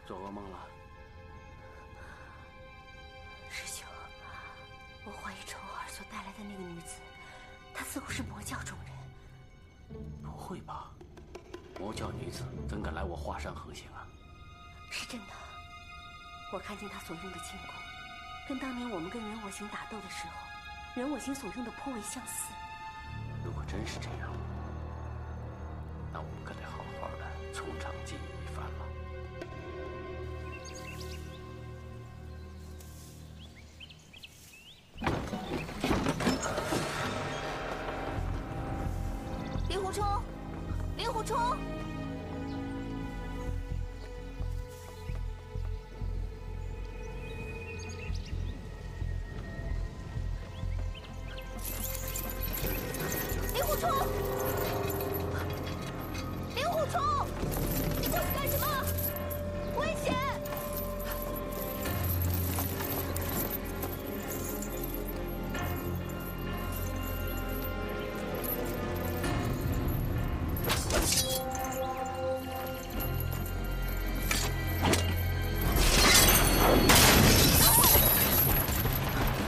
做噩梦了？师兄，我怀疑丑儿所带来的那个女子，她似乎是魔教中人。不会吧？魔教女子怎敢来我华山横行啊？是真的，我看见她所用的剑弓，跟当年我们跟任我行打斗的时候，任我行所用的颇为相似。如果真是这样，那我们可得好好的从长计议一番了。令狐冲，令狐冲！令狐冲！令狐冲！你叫我干什么？危险！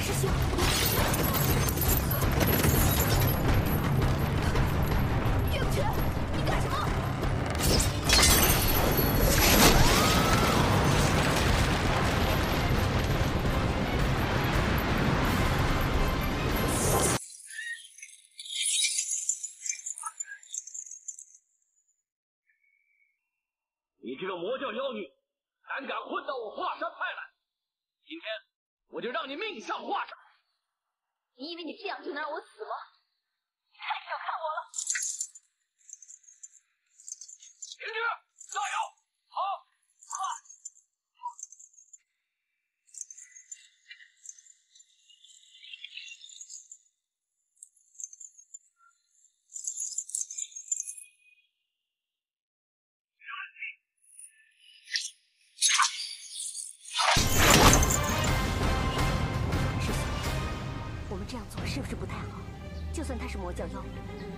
师兄，岳不群，你干什么？你这个魔教妖女，胆敢混到我华山派来，今天我就让你命丧华山！你以为你这样就能让我死吗？你太小看我了！停止！加油！好！师兄，我们这样做是不是不太好？就算她是魔教妖女，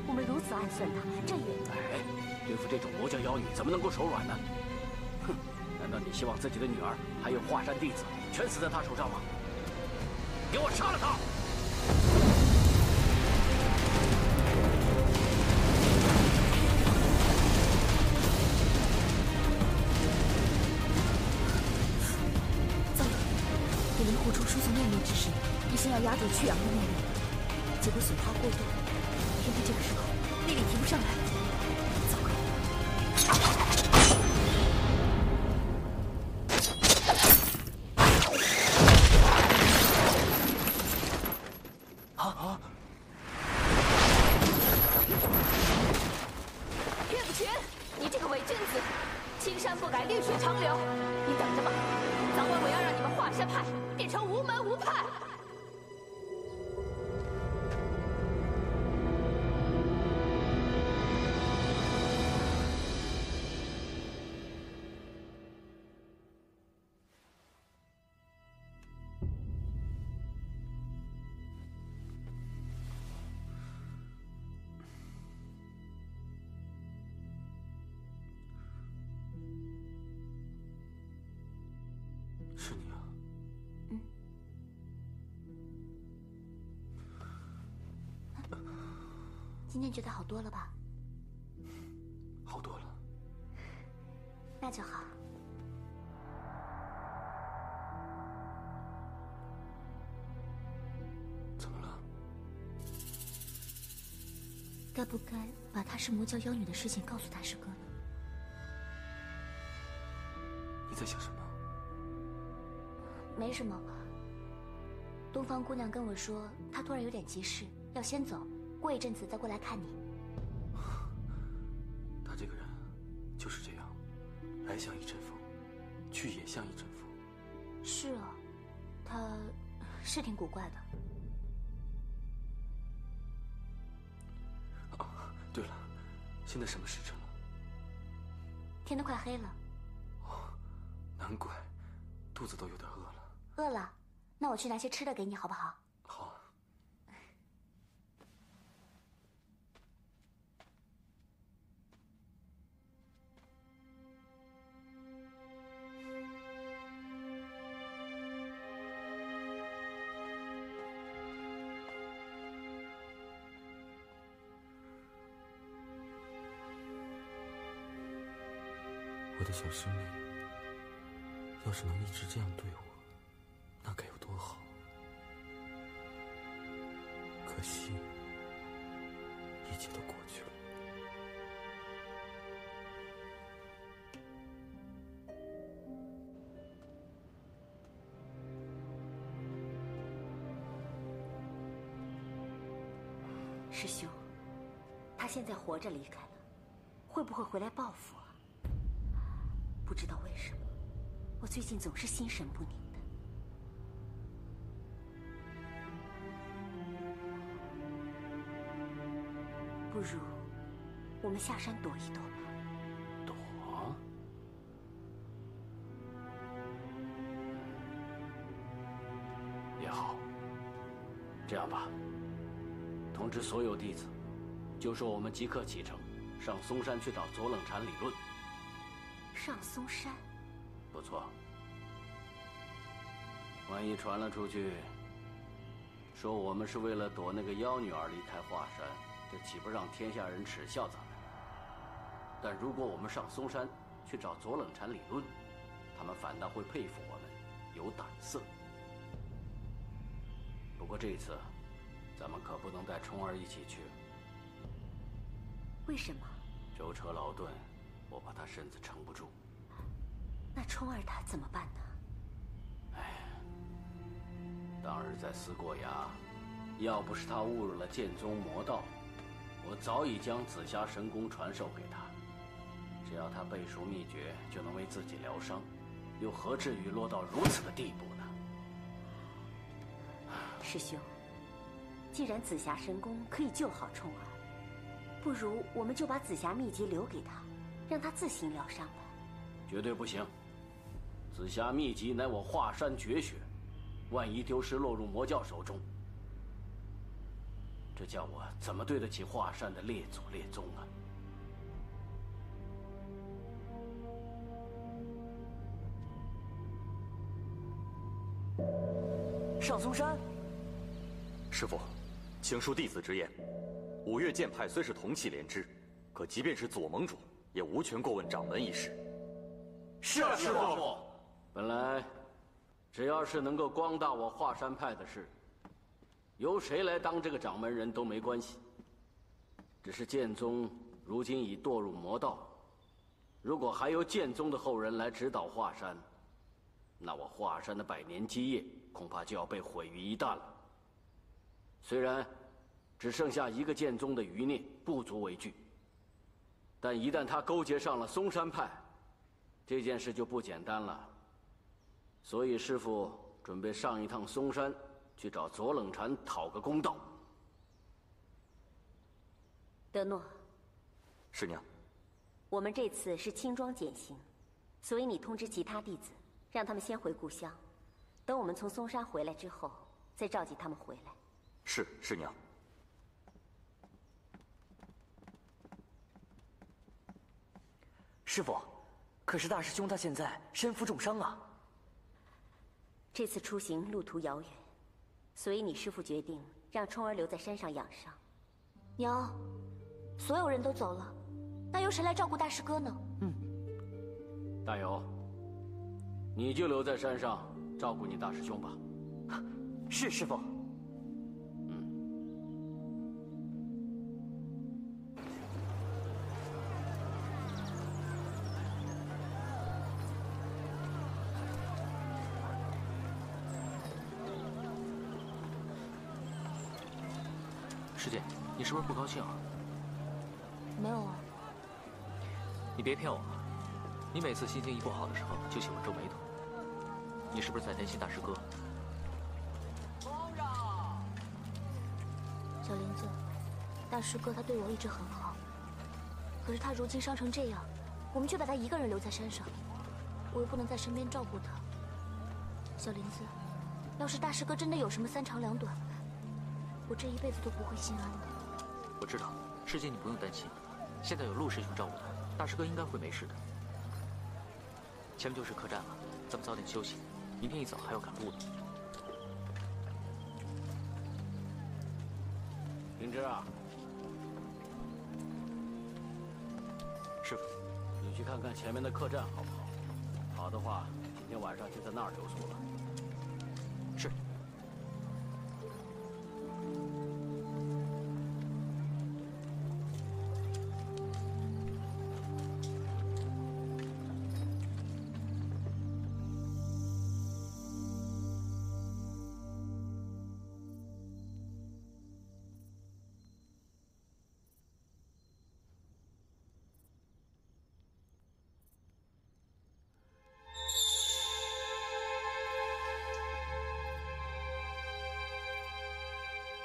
我们如此暗算她，这也……哎，对付这种魔教妖女，怎么能够手软呢？哼，难道你希望自己的女儿还有华山弟子全死在她手上吗？给我杀了她！糟了！给令狐冲输送念力之时，一心要压住曲阳的念力，结果损耗过度。偏偏这个时候，内力提不上来。糟糕！岳不群，你这个伪君子，青山不改，绿水长流。你等着吧，早晚我要让你们华山派变成无门无派。是你啊？今天觉得好多了吧？好多了。那就好。怎么了？该不该把她是魔教妖女的事情告诉大师哥呢？你在想什么？没什么。东方姑娘跟我说，她突然有点急事，要先走，过一阵子再过来看你。他这个人就是这样，来像一阵风，去也像一阵风。是啊，她是挺古怪的。哦，对了，现在什么时辰了？天都快黑了。哦，难怪，肚子都有点饿了。饿了，那我去拿些吃的给你，好不好？好啊。我的小师妹，要是能一直这样对我，那该有多好。可惜，一切都过去了。师兄，他现在活着离开了，会不会回来报复啊？不知道为什么，我最近总是心神不宁的。不如我们下山躲一躲吧。躲？也好。这样吧，通知所有弟子，就说我们即刻启程，上嵩山去找左冷禅理论。上嵩山？不错。万一传了出去，说我们是为了躲那个妖女而离开华山，这岂不让天下人耻笑咱们？但如果我们上嵩山去找左冷禅理论，他们反倒会佩服我们有胆色。不过这一次，咱们可不能带冲儿一起去。为什么？舟车劳顿，我怕他身子撑不住。那冲儿他怎么办呢？当日在思过崖，要不是他误入了剑宗魔道，我早已将紫霞神功传授给他。只要他背熟秘诀，就能为自己疗伤，又何至于落到如此的地步呢？师兄，既然紫霞神功可以救好冲儿，不如我们就把紫霞秘籍留给他，让他自行疗伤吧。绝对不行！紫霞秘籍乃我华山绝学，万一丢失落入魔教手中，这叫我怎么对得起华山的列祖列宗啊？上嵩山。师父，请恕弟子直言，五岳剑派虽是同气连枝，可即便是左盟主，也无权过问掌门一事。是师父。本来，只要是能够光大我华山派的事，由谁来当这个掌门人都没关系。只是剑宗如今已堕入魔道，如果还由剑宗的后人来指导华山，那我华山的百年基业恐怕就要被毁于一旦了。虽然只剩下一个剑宗的余孽，不足为惧，但一旦他勾结上了嵩山派，这件事就不简单了。所以师父准备上一趟嵩山，去找左冷禅讨个公道。德诺，师娘，我们这次是轻装简行，所以你通知其他弟子，让他们先回故乡，等我们从嵩山回来之后，再召集他们回来。是师娘。师父，可是大师兄他现在身负重伤啊。这次出行路途遥远，所以你师父决定让冲儿留在山上养伤。娘，所有人都走了，那由谁来照顾大师哥呢？大友，你就留在山上照顾你大师兄吧。是师父。师姐，你是不是不高兴啊？没有啊。你别骗我，你每次心情一不好的时候就喜欢皱眉头，你是不是在担心大师哥？小林子，大师哥他对我一直很好，可是他如今伤成这样，我们却把他一个人留在山上，我又不能在身边照顾他。小林子，要是大师哥真的有什么三长两短，我这一辈子都不会心安的。我知道，师姐你不用担心，现在有陆师兄照顾他，大师哥应该会没事的。前面就是客栈了，咱们早点休息，明天一早还要赶路呢。灵芝啊，师傅，你去看看前面的客栈好不好？好的话，今天晚上就在那儿留宿了。是。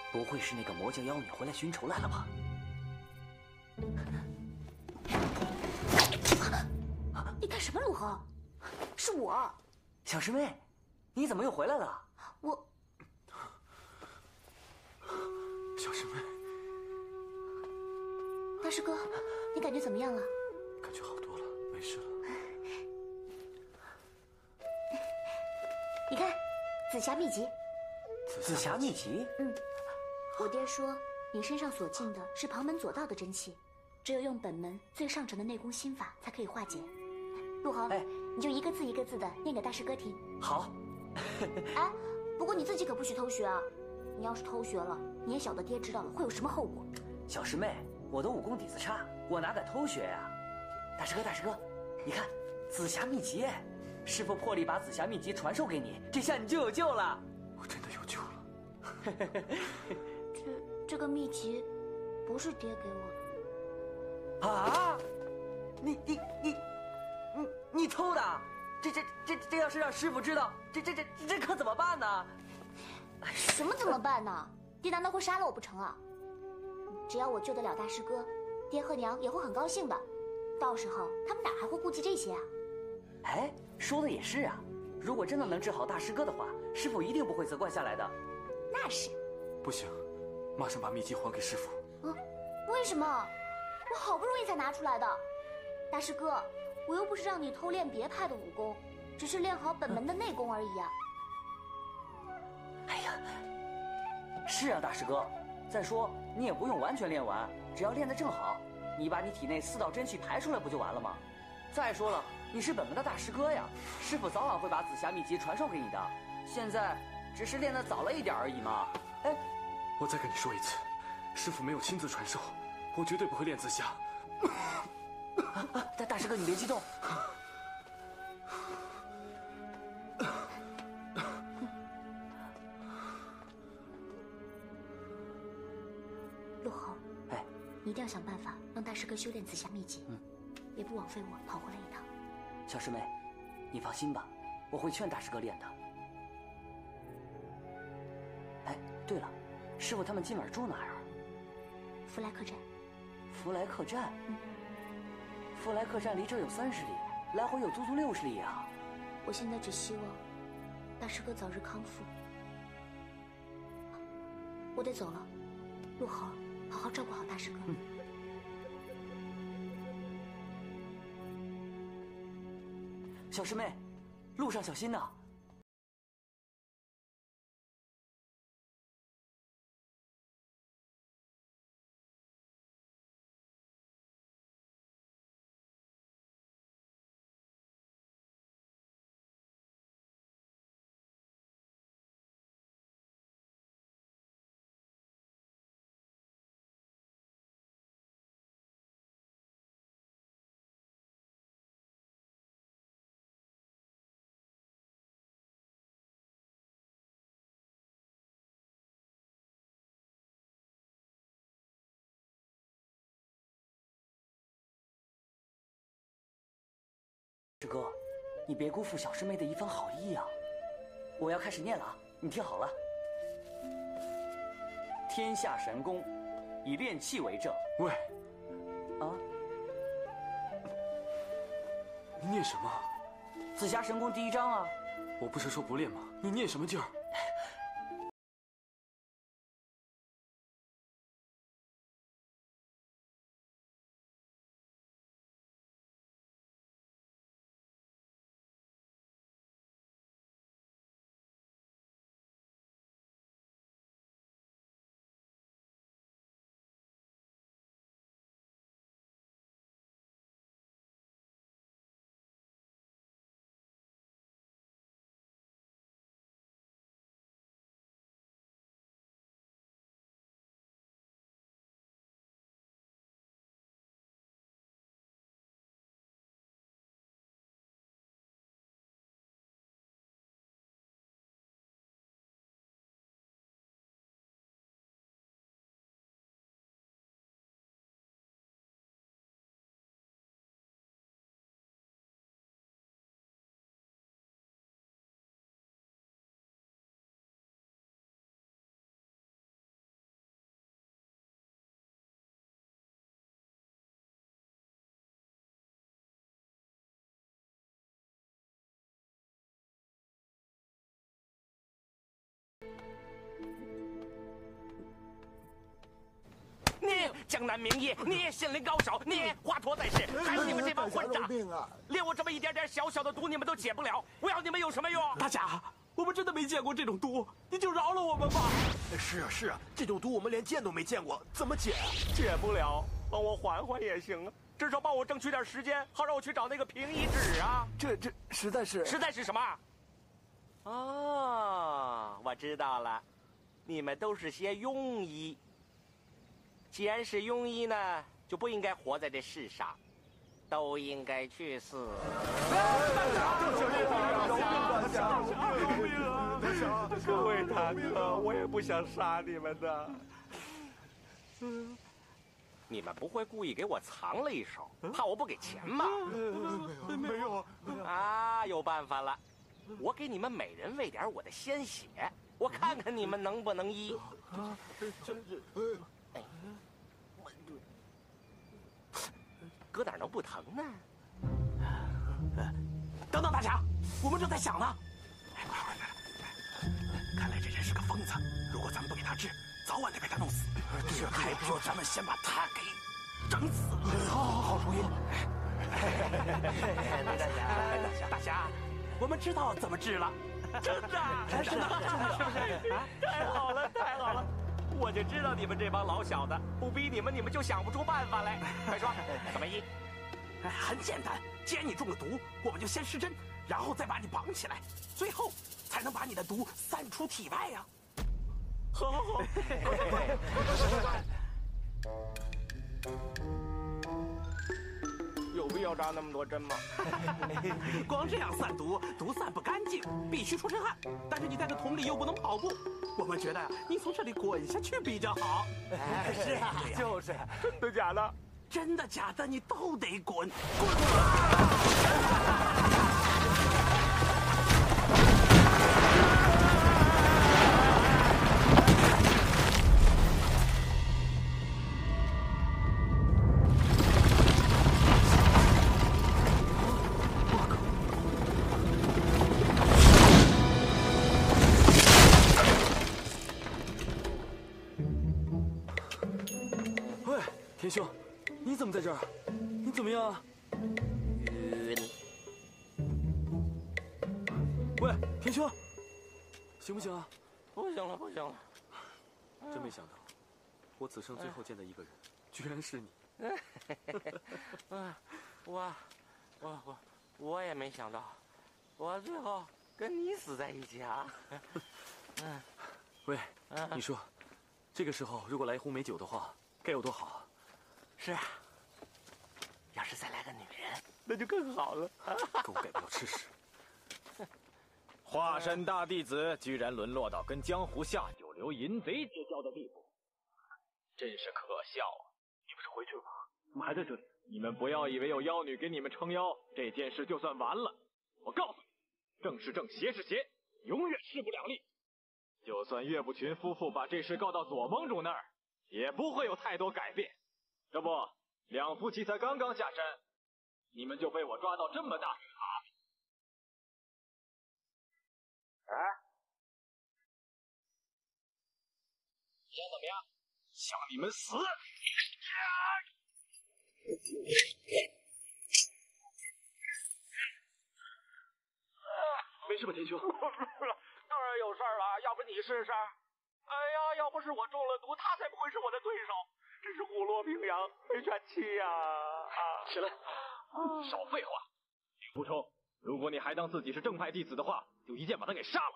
不会是那个魔教妖女回来寻仇来了吧？你干什么，陆恒？是我。小师妹，你怎么又回来了？我。小师妹，大师哥，你感觉怎么样了？感觉好多了，没事了。你看，紫霞秘籍。紫霞秘籍？嗯。我爹说，你身上所进的是旁门左道的真气，只有用本门最上乘的内功心法才可以化解。陆恒，你就一个字一个字的念给大师哥听。好。哎，不过你自己可不许偷学啊！你要是偷学了，你也晓得爹知道了会有什么后果。小师妹，我的武功底子差，我哪敢偷学呀？大师哥，大师哥，你看，紫霞秘籍，师傅破例把紫霞秘籍传授给你，这下你就有救了。我真的有救了。这个秘籍不是爹给我的啊！你偷的？这要是让师傅知道，这可怎么办呢？什么怎么办呢？爹难道会杀了我不成啊？只要我救得了大师哥，爹和娘也会很高兴的。到时候他们哪还会顾及这些啊？哎，说的也是啊。如果真的能治好大师哥的话，师傅一定不会责怪下来的。那是。不行。马上把秘籍还给师傅。为什么？我好不容易才拿出来的。大师哥，我又不是让你偷练别派的武功，只是练好本门的内功而已啊。哎呀，是啊，大师哥。再说你也不用完全练完，只要练得正好，你把你体内4道真气排出来不就完了吗？再说了，你是本门的大师哥呀，师傅早晚会把紫霞秘籍传授给你的。现在只是练得早了一点而已嘛。哎。我再跟你说一次，师傅没有亲自传授，我绝对不会练紫霞。大师哥，你别激动。陆恒，你一定要想办法让大师哥修炼紫霞秘籍，别不枉费我跑回来一趟。小师妹，你放心吧，我会劝大师哥练的。哎，对了。师傅他们今晚住哪儿？福来客栈。福来客栈？福来客栈离这儿有30里，来回有足足60里啊！我现在只希望大师哥早日康复。我得走了，陆恒，好好照顾好大师哥。小师妹，路上小心呐！师哥，你别辜负小师妹的一番好意啊！我要开始念了啊，你听好了。天下神功，以炼气为正。喂，啊，你念什么？紫霞神功第1章啊！我不是说不练吗？你念什么劲儿？你江南名医，你心灵高手，你华佗在世，还有你们这帮混账，连我这么一点点小小的毒你们都解不了，我要你们有什么用？大侠，我们真的没见过这种毒，你就饶了我们吧。是啊，这种毒我们连见都没见过，怎么解啊？解不了，帮我缓缓也行啊，至少帮我争取点时间，好让我去找那个平医纸啊。这实在是什么？哦，我知道了，你们都是些庸医。既然是庸医呢，就不应该活在这世上，都应该去死。各位大哥，我也不想杀你们的。你们不会故意给我藏了一手，怕我不给钱吧？没有啊，有办法了，我给你们每人喂点我的鲜血，我看看你们能不能医。搁哪儿能不疼呢？等等，大侠，我们正在想呢。快！看来这人是个疯子，如果咱们不给他治，早晚得被他弄死。这还不如咱们先把他给整死。好主意。大侠，我们知道怎么治了。真的，是不是？太好了！我就知道你们这帮老小子，不逼你们就想不出办法来。快说，怎么医？很简单，既然你中了毒，我们就先施针，然后再把你绑起来，最后才能把你的毒散出体外呀。好。有必要扎那么多针吗？光这样散毒，毒散不干净，必须出身汗。但是你在这桶里又不能跑步，我们觉得呀，你从这里滚下去比较好。是啊，就是。真的假的？真的假的？你都得滚！喂，田兄，你怎么在这儿？你怎么样？喂，田兄，行不行啊？不行了。真没想到，我此生最后见的一个人，居然是你。我也没想到，我最后跟你死在一起啊。喂，你说，这个时候如果来一壶美酒的话，该有多好啊！是啊，要是再来个女人，那就更好了。狗改不了吃屎。华山大弟子居然沦落到跟江湖下九流淫贼之交的地步，真是可笑啊！你不是回去了吗？怎么还在这里？你们不要以为有妖女给你们撑腰，这件事就算完了。我告诉你，正是正，邪是邪，永远势不两立。就算岳不群夫妇把这事告到左盟主那儿，也不会有太多改变。这不，两夫妻才刚刚下山，你们就被我抓到这么大水蛤蟆。想怎么样？想你们死！没事吧，田兄？当然有事儿了，要不你试试？哎呀，要不是我中了毒，他才不会是我的对手。真是虎落平阳，没喘气呀！起来，少废话。李福冲，如果你还当自己是正派弟子的话，就一剑把他给杀了。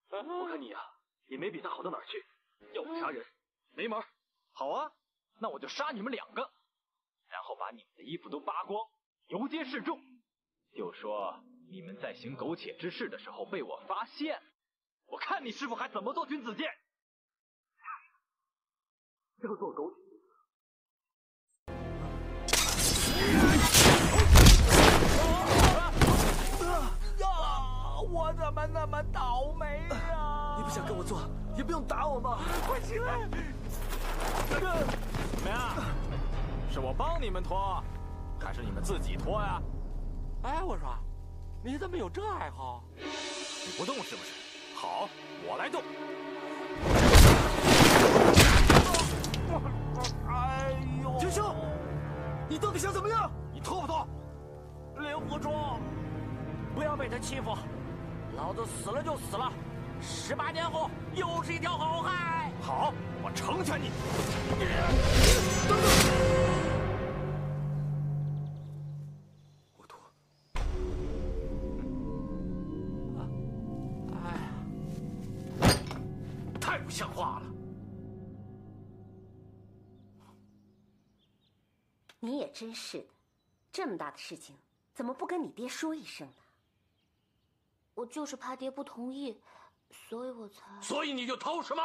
我看你啊，也没比他好到哪儿去。要我杀人，没门。好啊，那我就杀你们两个，然后把你们的衣服都扒光，游街示众，就说你们在行苟且之事的时候被我发现，我看你师傅还怎么做君子剑。要做苟且。我怎么那么倒霉呀？你不想跟我做，也不用打我嘛！快起来！怎么样？是我帮你们脱，还是你们自己脱呀？哎，我说，你怎么有这爱好？你不动是不是？好，我来动。哎呦！天生，你到底想怎么样？你脱不脱？令狐冲，不要被他欺负，老子死了就死了，18年后又是一条好汉。好，我成全你。我脱。太不像话了！你也真是的，这么大的事情，怎么不跟你爹说一声呢？我就是怕爹不同意，所以我才……所以你就偷是吗？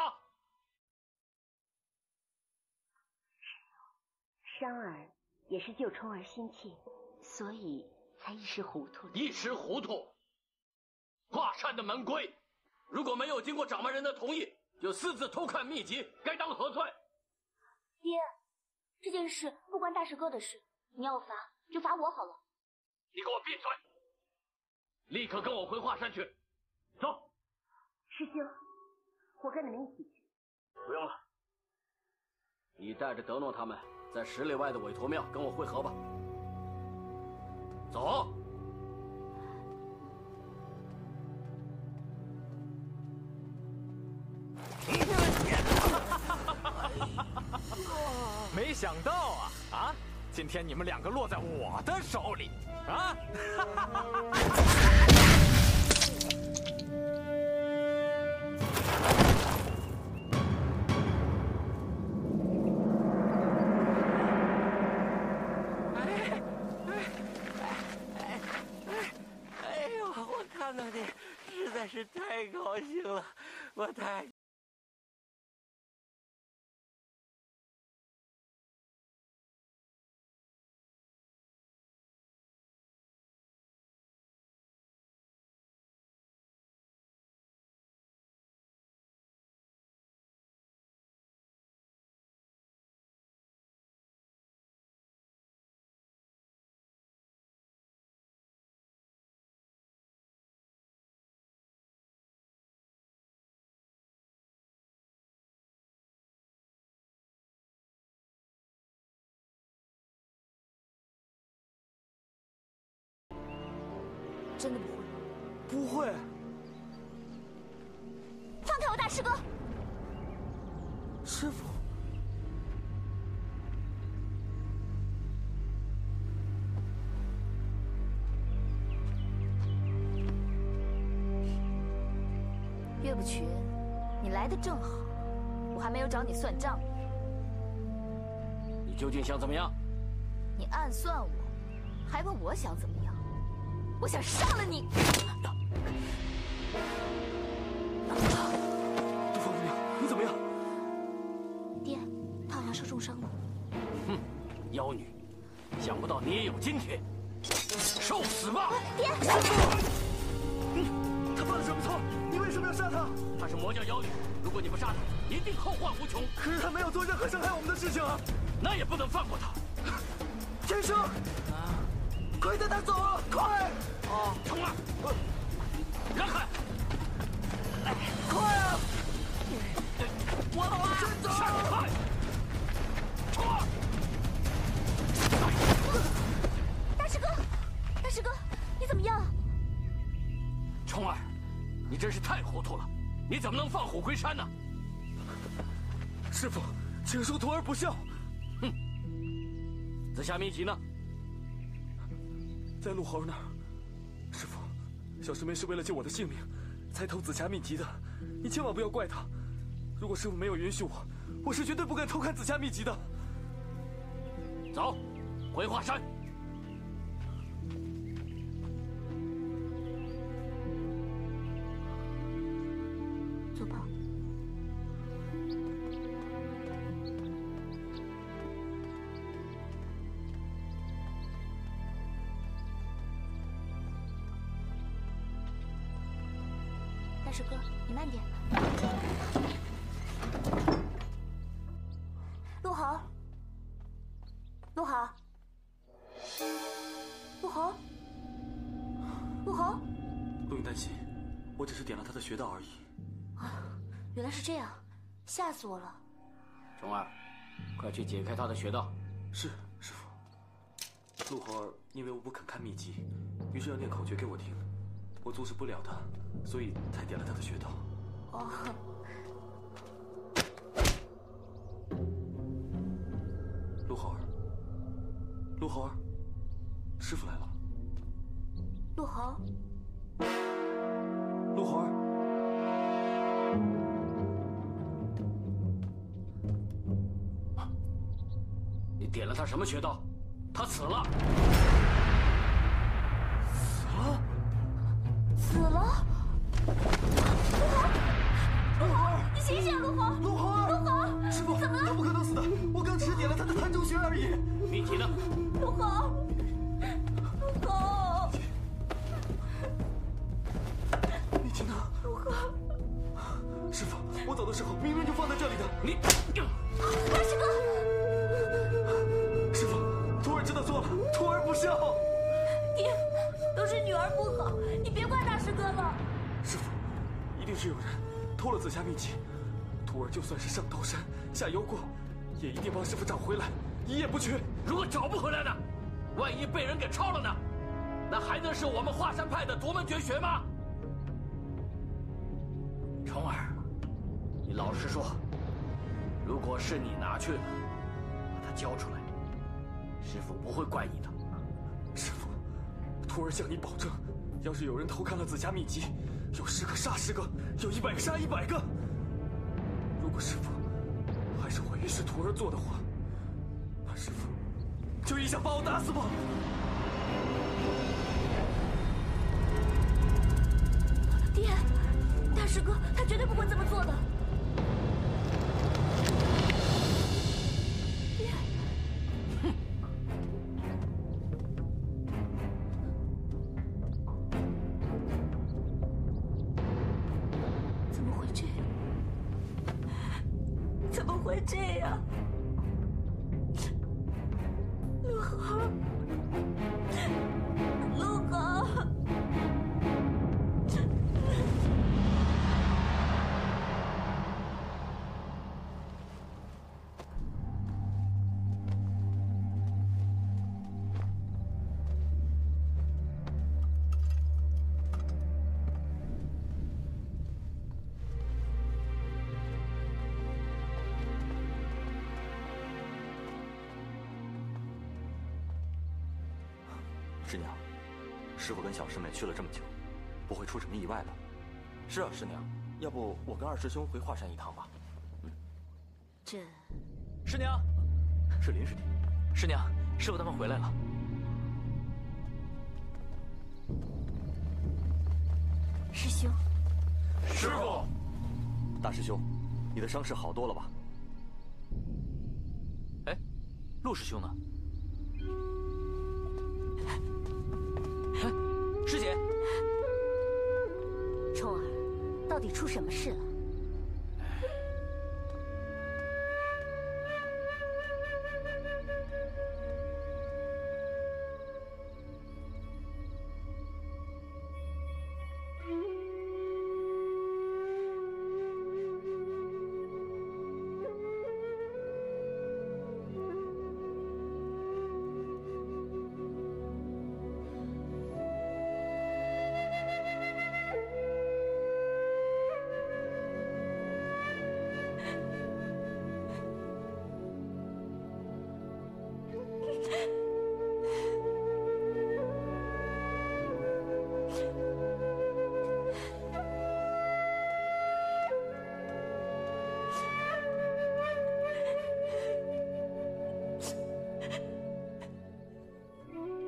商儿也是救冲儿心切，所以才一时糊涂了。一时糊涂。华山的门规，如果没有经过掌门人的同意，就私自偷看秘籍，该当何罪？爹，这件事不关大师哥的事，你要罚就罚我好了。你给我闭嘴！立刻跟我回华山去，走。师兄，我跟你们一起去。不用了，你带着德诺他们在10里外的韦陀庙跟我会合吧。走。没想到啊，今天你们2个落在我的手里啊！哎呦，我看到你实在是太高兴了，我太……真的不会？不会。放开我，大师哥！师傅，岳不群，你来的正好，我还没有找你算账。你究竟想怎么样？你暗算我，还问我想怎么样？我想杀了你！杜方姑娘，你怎么样？爹，他好像受重伤了。哼，妖女，想不到你也有今天，受死吧！爹，他犯了什么错？你为什么要杀他？她是魔教妖女，如果你不杀她，一定后患无穷。可是他没有做任何伤害我们的事情啊！那也不能放过他。天生，快带他走啊！快！冲啊！让开！快啊！我走了！闪开！冲啊！大师哥，大师哥，你怎么样？冲儿，你真是太糊涂了！你怎么能放虎归山呢？师傅，请恕徒儿不孝。哼！紫霞秘籍呢？在陆豪那儿。师傅，小师妹是为了救我的性命，才偷紫霞秘籍的，你千万不要怪她。如果师傅没有允许我，我是绝对不敢偷看紫霞秘籍的。走，回华山。走吧。大师哥，你慢点。陆豪，陆豪，陆豪，陆豪，不用担心，我只是点了他的穴道而已。原来是这样，吓死我了。虫儿，快去解开他的穴道。是，师父。陆猴儿因为我不肯看秘籍，于是要念口诀给我听，我阻止不了他，所以才点了他的穴道。哦。陆猴儿，陆猴儿，师父来了。陆猴，陆猴儿。你点了他什么穴道？他死了。死了？陆猴，你醒醒，陆猴！陆猴！陆猴！师父，怎么了？他不可能死的，我刚只点了他的胼胄穴而已。秘籍呢？陆猴，陆猴，秘籍呢？陆猴，师父，我走的时候明明就放在这里的。你，大师哥。师父，徒儿知道错了，徒儿不孝。爹，都是女儿不好，你别怪大师哥了。师父，一定是有人偷了紫霞秘籍，徒儿就算是上刀山下油锅，也一定帮师父找回来，一夜不缺。如果找不回来呢？万一被人给抄了呢？那还能是我们华山派的夺门绝学吗？虫儿，你老实说，如果是你拿去了，把它交出来，师父不会怪你的。师父，徒儿向你保证，要是有人偷看了紫霞秘籍，有10个杀10个，有100个杀100个。如果师父还是怀疑是徒儿做的话，那师父就一想把我打死吧。爹，大师哥他绝对不会这么做的。爹，哼。怎么会这样？怎么会这样？陆猴，陆猴。师娘，师傅跟小师妹去了这么久，不会出什么意外吧？是啊，师娘，要不我跟二师兄回华山一趟吧？这，师娘，是林师弟。师娘，师傅他们回来了。师兄，师傅，大师兄，你的伤势好多了吧？哎，陆师兄呢？哎，师姐，冲儿，到底出什么事了？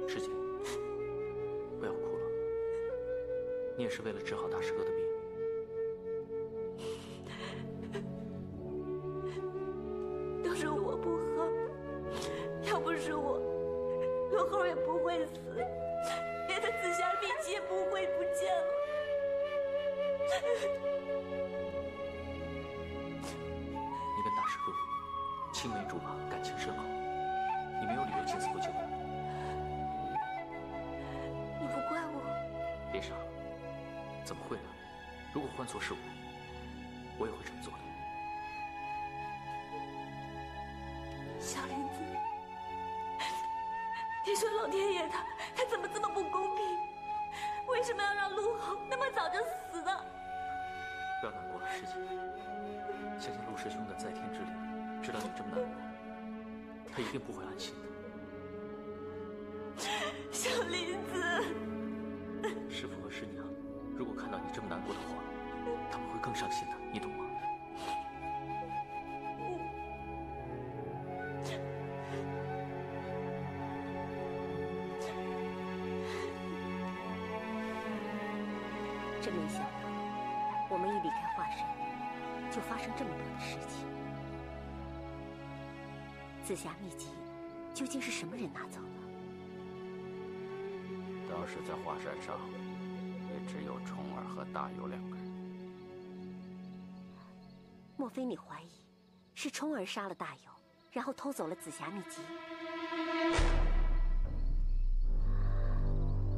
师姐，不要哭了，你也是为了治好大师哥的病。都是我不好，要不是我，陆猴也不会死，连他紫霞秘籍也不会不见了。你跟大师哥青梅竹马，感情深厚，你没有理由见死不救。你不怪我？别傻，怎么会呢？如果换做是我，我也会这么做的。小林子，你说老天爷他怎么这么不公平？为什么要让陆豪那么早就死呢？不要难过了，师姐。相信陆师兄的在天之灵，知道你这么难过，他一定不会安心的。小林子，师父和师娘，如果看到你这么难过的话，他们会更伤心的，你懂吗？真没想到，我们一离开华山，就发生这么多的事情。紫霞秘籍究竟是什么人拿走了？当时在华山上，也只有冲儿和大有2个人。莫非你怀疑是冲儿杀了大有，然后偷走了紫霞秘籍？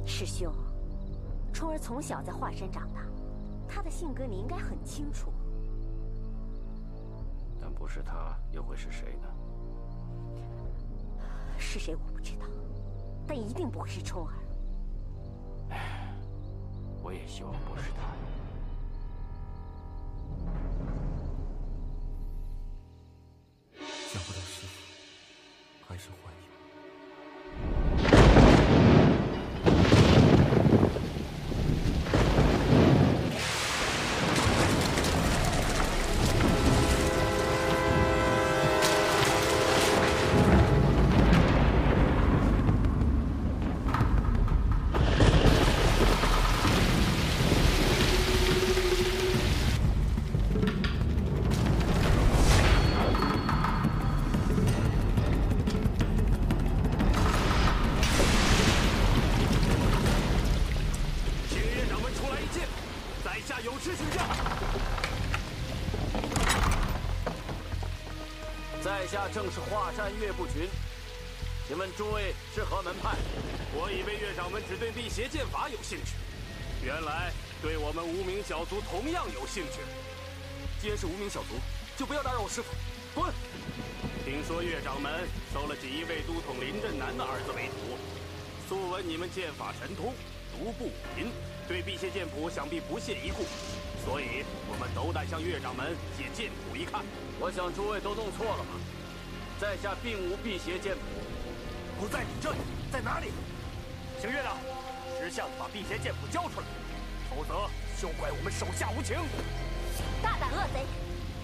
师兄，冲儿从小在华山长大，他的性格你应该很清楚。但不是他，又会是谁呢？是谁我不知道，但一定不会是冲儿。我也希望不是他。想不到师父还是幻影。在下正是华山岳不群，请问诸位是何门派？我以为岳掌门只对辟邪剑法有兴趣，原来对我们无名小族同样有兴趣。既然是无名小族，就不要打扰我师父。滚！听说岳掌门收了锦衣卫都统林震南的儿子为徒，素闻你们剑法神通，独步武林，对辟邪剑谱想必不屑一顾，所以我们斗胆向岳掌门借剑谱一看。我想诸位都弄错了吧？在下并无辟邪剑谱，不在你这里，在哪里？请岳长，识相把辟邪剑谱交出来，否则休怪我们手下无情。大胆恶贼，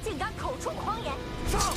竟敢口出狂言！上！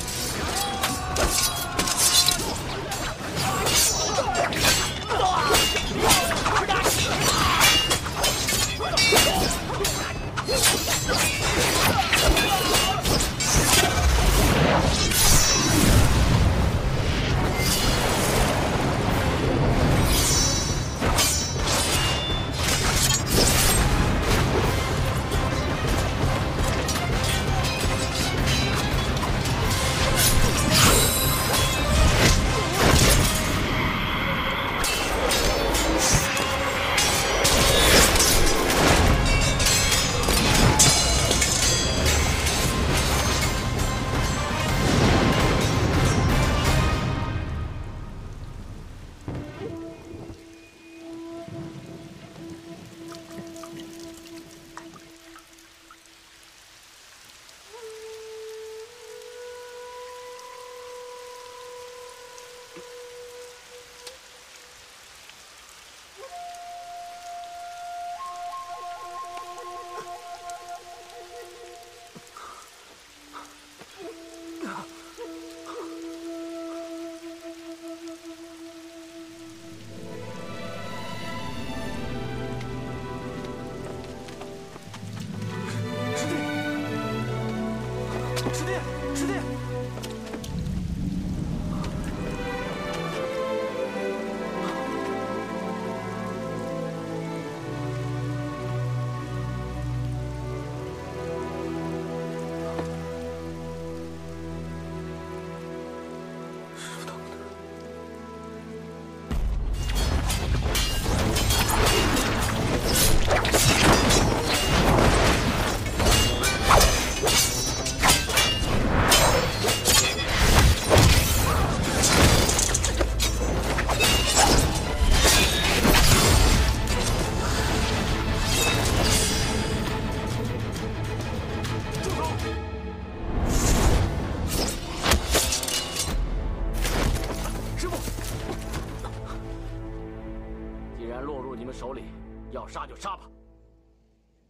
手里，要杀就杀吧。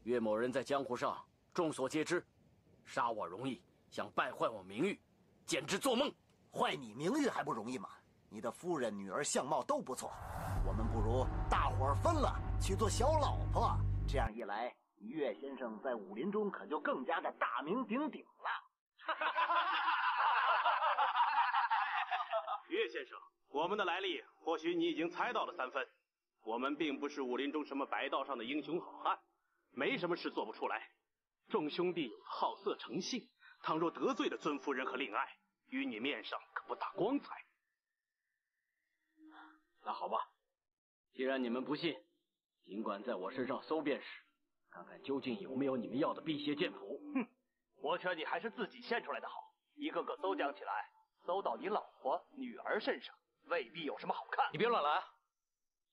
岳某人在江湖上众所皆知，杀我容易，想败坏我名誉，简直做梦。坏你名誉还不容易吗？你的夫人、女儿相貌都不错，我们不如大伙儿分了，去做小老婆。这样一来，岳先生在武林中可就更加的大名鼎鼎了。岳先生，我们的来历或许你已经猜到了3分。我们并不是武林中什么白道上的英雄好汉，没什么事做不出来。众兄弟好色成性，倘若得罪了尊夫人和令爱，于你面上可不大光彩。那好吧，既然你们不信，尽管在我身上搜遍时，看看究竟有没有你们要的辟邪剑谱。哼，我劝你还是自己献出来的好，一个个搜讲起来，搜到你老婆、女儿身上，未必有什么好看。你别乱来，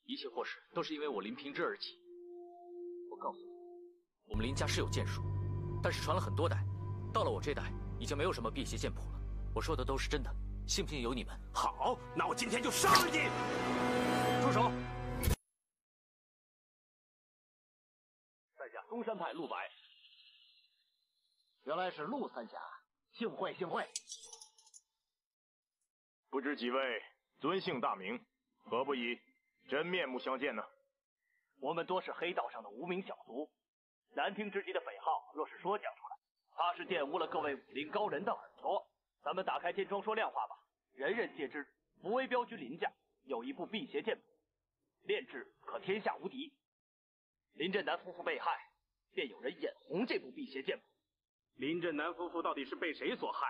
一切祸事都是因为我林平之而起。我告诉你，我们林家是有剑术，但是传了很多代，到了我这代，已经没有什么辟邪剑谱了。我说的都是真的，信不信由你们。好，那我今天就杀了你！住手！在下中山派陆白。原来是陆三侠，幸会幸会。不知几位尊姓大名，何不以真面目相见呢？我们多是黑道上的无名小卒，难听之极的匪号，若是说讲出来，怕是玷污了各位武林高人的耳朵。咱们打开天窗说亮话吧，人人皆知，福威镖局林家有一部辟邪剑谱，炼制可天下无敌。林振南夫妇被害，便有人眼红这部辟邪剑谱。林振南夫妇到底是被谁所害？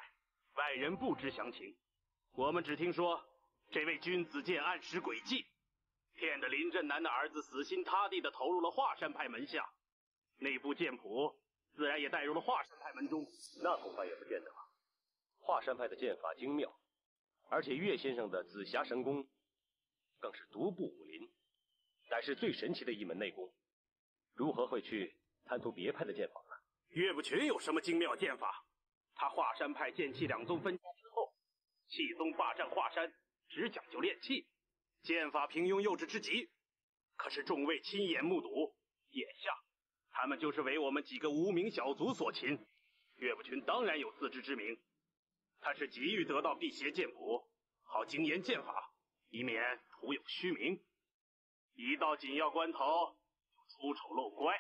外人不知详情，我们只听说这位君子剑暗施诡计，骗得林振南的儿子死心塌地地投入了华山派门下，那部剑谱自然也带入了华山派门中。那恐怕也不见得吧。华山派的剑法精妙，而且岳先生的紫霞神功更是独步武林，乃是最神奇的一门内功，如何会去贪图别派的剑法呢？岳不群有什么精妙剑法？他华山派剑气两宗分家之后，气宗霸占华山，只讲究练气，剑法平庸幼稚之极。可是众位亲眼目睹，眼下他们就是为我们几个无名小卒所擒。岳不群当然有自知之明，他是急于得到辟邪剑谱，好精研剑法，以免徒有虚名。一到紧要关头，就出丑露乖。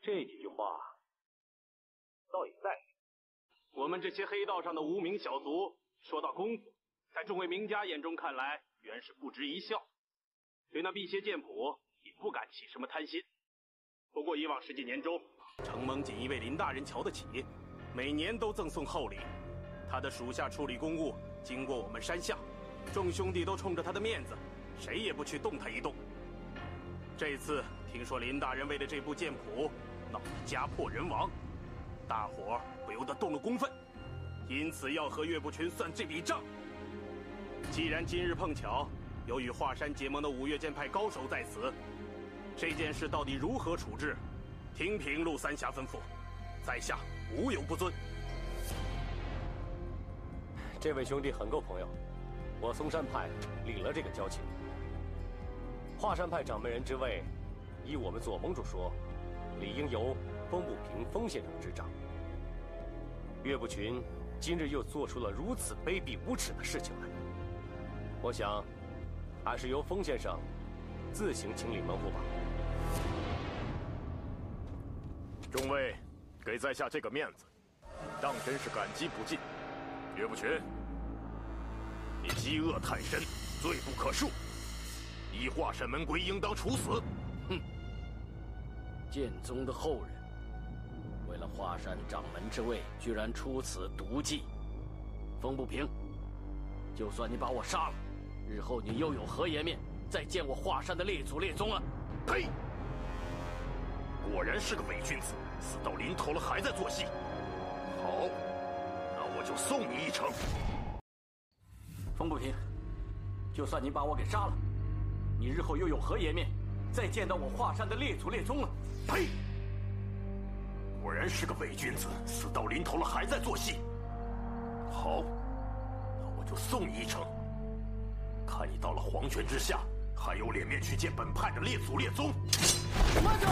这几句话倒也在我们这些黑道上的无名小卒，说到功夫，在众位名家眼中看来，原是不值一笑，对那辟邪剑谱也不敢起什么贪心。不过以往10几年中，承蒙锦衣卫林大人瞧得起，每年都赠送厚礼。他的属下处理公务，经过我们山下，众兄弟都冲着他的面子，谁也不去动他一动。这次听说林大人为了这部剑谱闹得家破人亡，大伙不由得动了公愤，因此要和岳不群算这笔账。既然今日碰巧有与华山结盟的五岳剑派高手在此，这件事到底如何处置，听凭陆三侠吩咐，在下无有不遵。这位兄弟很够朋友，我嵩山派领了这个交情。华山派掌门人之位，依我们左盟主说，理应由风不平风先生执掌。岳不群今日又做出了如此卑鄙无耻的事情来，我想还是由风先生自行清理门户吧。众位给在下这个面子，当真是感激不尽。岳不群，你积恶太深，罪不可恕，依华山门规应当处死。哼，剑宗的后人，为了华山掌门之位，居然出此毒计。风不平，就算你把我杀了，日后你又有何颜面再见我华山的列祖列宗啊？呸！果然是个伪君子，死到临头了还在做戏。好，那我就送你一程。风不平，就算你把我给杀了，你日后又有何颜面再见到我华山的列祖列宗了？呸！果然是个伪君子，死到临头了还在做戏。好，那我就送你一程，看你到了黄泉之下还有脸面去见本派的列祖列宗？慢着！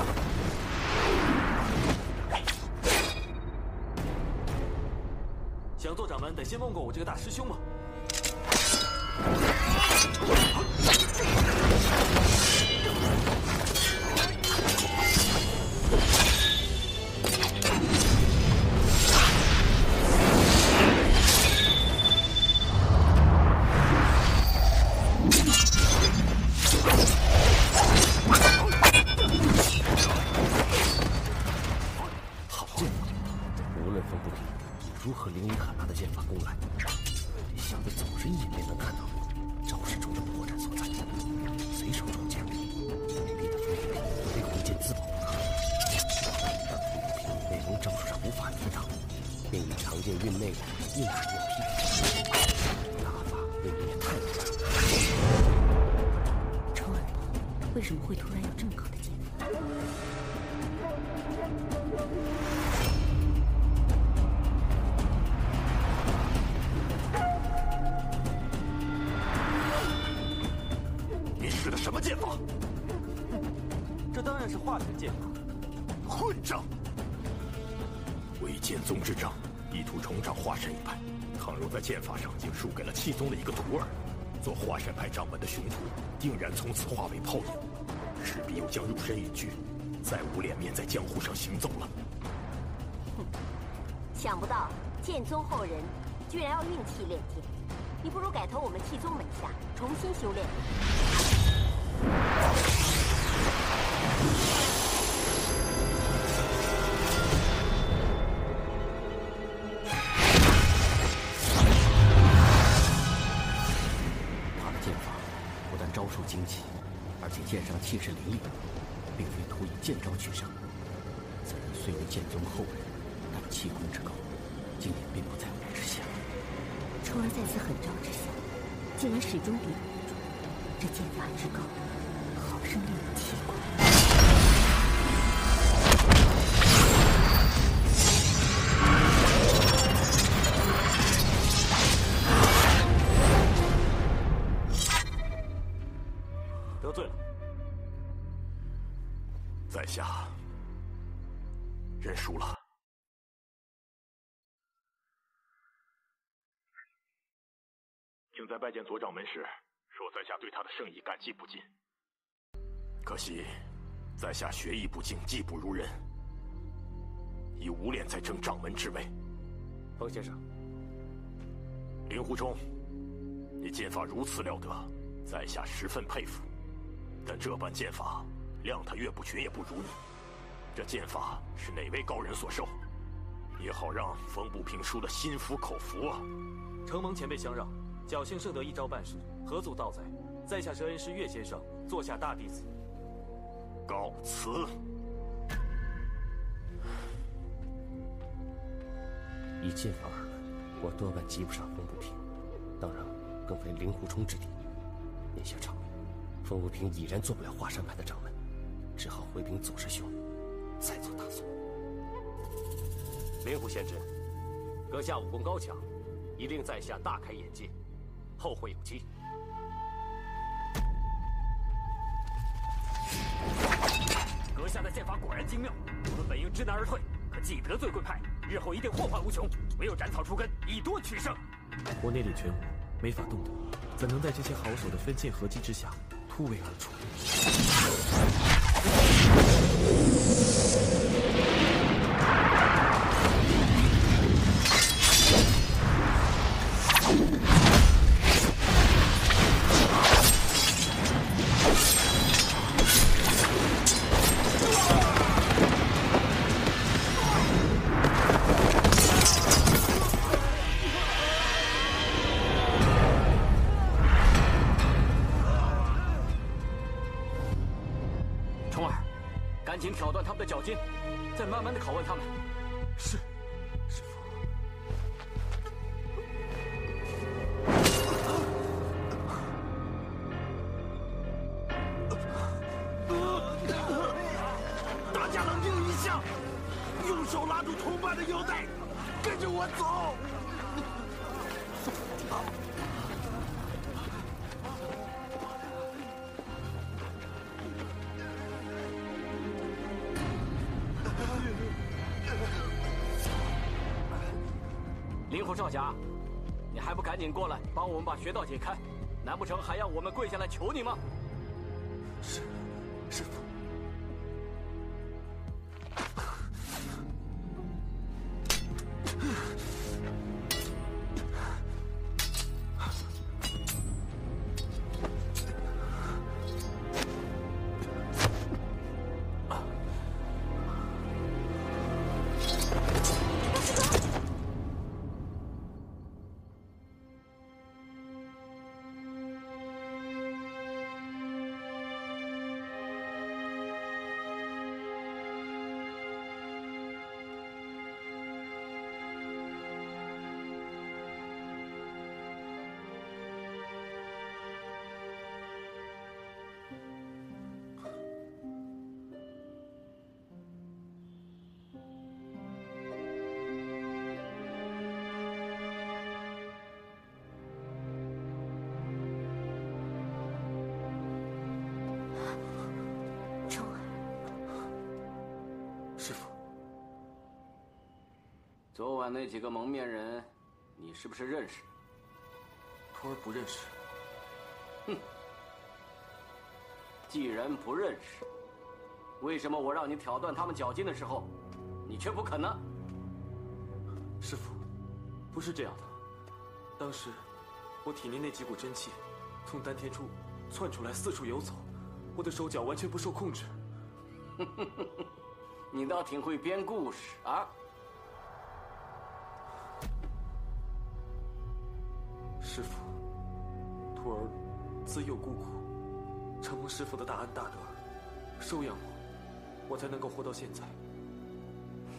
想做掌门，得先问过我这个大师兄嘛。好剑法，无论风不平以如何凌厉狠辣的剑法攻来，想的总是一眼便能看到招式中的破绽所在，随手中剑，逼得风不平非挥剑自保不可。而风不平内功招数上无法抵挡，便以长剑运内硬砍硬劈，打法未免也太过分了。仇儿，为什么会突然有这么高的剑法？你使的什么剑法？这当然是化神剑法。混账！为剑宗之长，意图重掌华山一派，倘若在剑法上竟输给了气宗的一个徒儿，做华山派掌门的雄徒定然从此化为泡影，势必又将入身隐居，再无脸面在江湖上行走了。想不到剑宗后人居然要运气练剑，你不如改投我们气宗门下，重新修炼。他的剑法不但招数精奇，而且剑上气势凌厉，并非图以剑招取胜。此人虽为剑宗后人，但气功之高，竟也并不在我之下。仇儿在此狠招之下，竟然始终抵挡不住，这剑法之高，好生令人奇怪。得罪了，在下认输了。竟在拜见左掌门时说在下对他的圣意感激不尽，可惜在下学艺不精，技不如人，已无脸再争掌门之位。冯先生，令狐冲，你剑法如此了得，在下十分佩服。但这般剑法，谅他岳不群也不如你。这剑法是哪位高人所授？也好让风不平输得心服口服啊！承蒙前辈相让，侥幸胜得一招半式，何足道哉？在下是恩师岳先生，座下大弟子。告辞。以剑法而论，我多半及不上风不平，当然更非令狐冲之敌。眼下场，风不平已然做不了华山派的掌门，只好回禀左师兄，再做打算。令狐仙芝，阁下武功高强，已令在下大开眼界，后会有期。阁下的剑法果然精妙，无论本应知难而退，可既得罪贵派，日后一定祸患无穷。唯有斩草除根，以多取胜。我内力全无，没法动弹，怎能在这些好手的分剑合击之下突围而出？赶紧挑断他们的脚筋，再慢慢的拷问他们。是，师父。大家冷静一下，用手拉住同伴的腰带，跟着我走。傅少侠，你还不赶紧过来帮我们把穴道解开？难不成还要我们跪下来求你吗？是，师傅。师傅，昨晚那几个蒙面人，你是不是认识？徒儿不认识。哼，既然不认识，为什么我让你挑断他们脚筋的时候，你却不肯呢？师傅，不是这样的。当时我体内那几股真气从丹田处窜出来，四处游走，我的手脚完全不受控制。你倒挺会编故事啊！师傅，徒儿自幼孤苦，承蒙师傅的大恩大德，收养我才能够活到现在。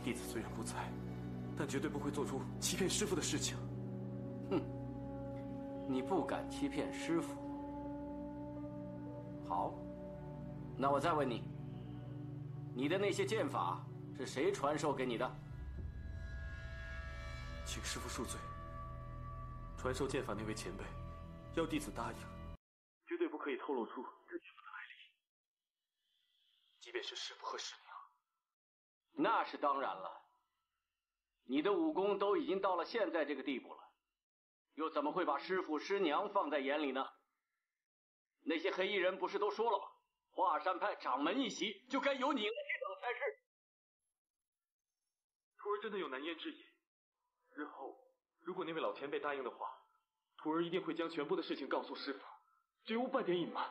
弟子虽然不才，但绝对不会做出欺骗师傅的事情。哼，你不敢欺骗师傅。好，那我再问你。你的那些剑法是谁传授给你的？请师父恕罪。传授剑法那位前辈，要弟子答应，绝对不可以透露出这剑法的来历。即便是师父和师娘。那是当然了。你的武功都已经到了现在这个地步了，又怎么会把师父师娘放在眼里呢？那些黑衣人不是都说了吗？华山派掌门一席就该由你来接掌才是。徒儿真的有难言之隐。日后如果那位老前辈答应的话，徒儿一定会将全部的事情告诉师父，绝无半点隐瞒。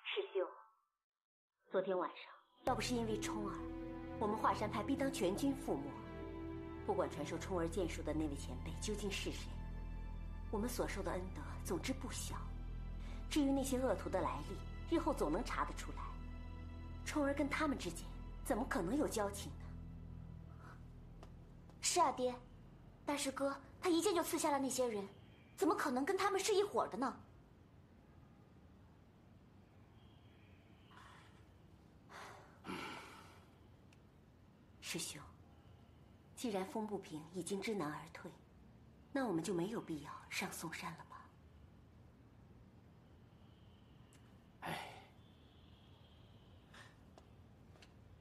师兄，昨天晚上要不是因为冲儿，我们华山派必当全军覆没。不管传授冲儿剑术的那位前辈究竟是谁，我们所受的恩德总之不小。至于那些恶徒的来历，日后总能查得出来。冲儿跟他们之间怎么可能有交情呢？是啊，爹，大师哥他一剑就刺下了那些人，怎么可能跟他们是一伙的呢？师兄，既然风不平已经知难而退，那我们就没有必要上嵩山了吧？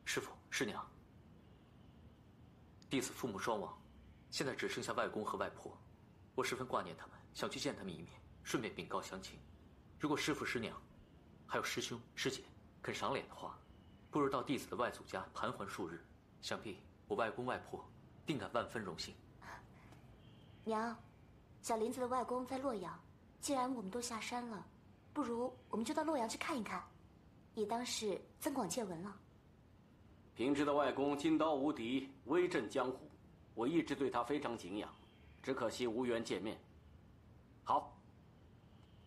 师父、师娘，弟子父母双亡，现在只剩下外公和外婆，我十分挂念他们，想去见他们一面，顺便禀告详情。如果师父、师娘，还有师兄、师姐肯赏脸的话，不如到弟子的外祖家盘桓数日，想必我外公外婆定感万分荣幸。娘，小林子的外公在洛阳，既然我们都下山了，不如我们就到洛阳去看一看，也当是增广见闻了。平之的外公金刀无敌，威震江湖，我一直对他非常敬仰，只可惜无缘见面。好，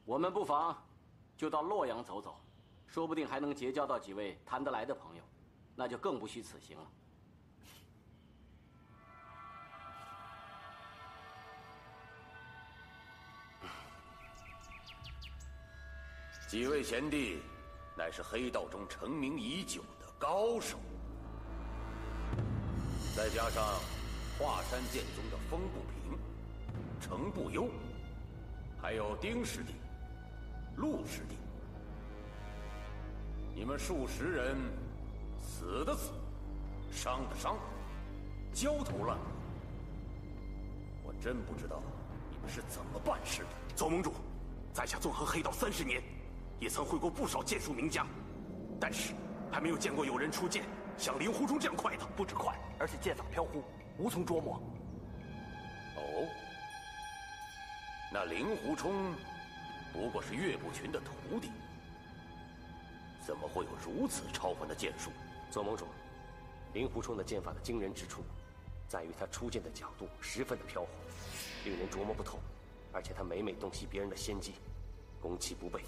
我们不妨就到洛阳走走，说不定还能结交到几位谈得来的朋友，那就更不虚此行了。几位贤弟，乃是黑道中成名已久的高手，再加上华山剑宗的风不平、程不忧，还有丁师弟、陆师弟，你们数十人，死的死，伤的伤，焦头烂额。我真不知道你们是怎么办事的。左盟主，在下纵横黑道30年，也曾会过不少剑术名家，但是还没有见过有人出剑像令狐冲这样快的。不止快，而且剑法飘忽，无从捉摸。哦，那令狐冲不过是岳不群的徒弟，怎么会有如此超凡的剑术？左盟主，令狐冲的剑法的惊人之处，在于他出剑的角度十分的飘忽，令人琢磨不透。而且他每每洞悉别人的先机，攻其不备。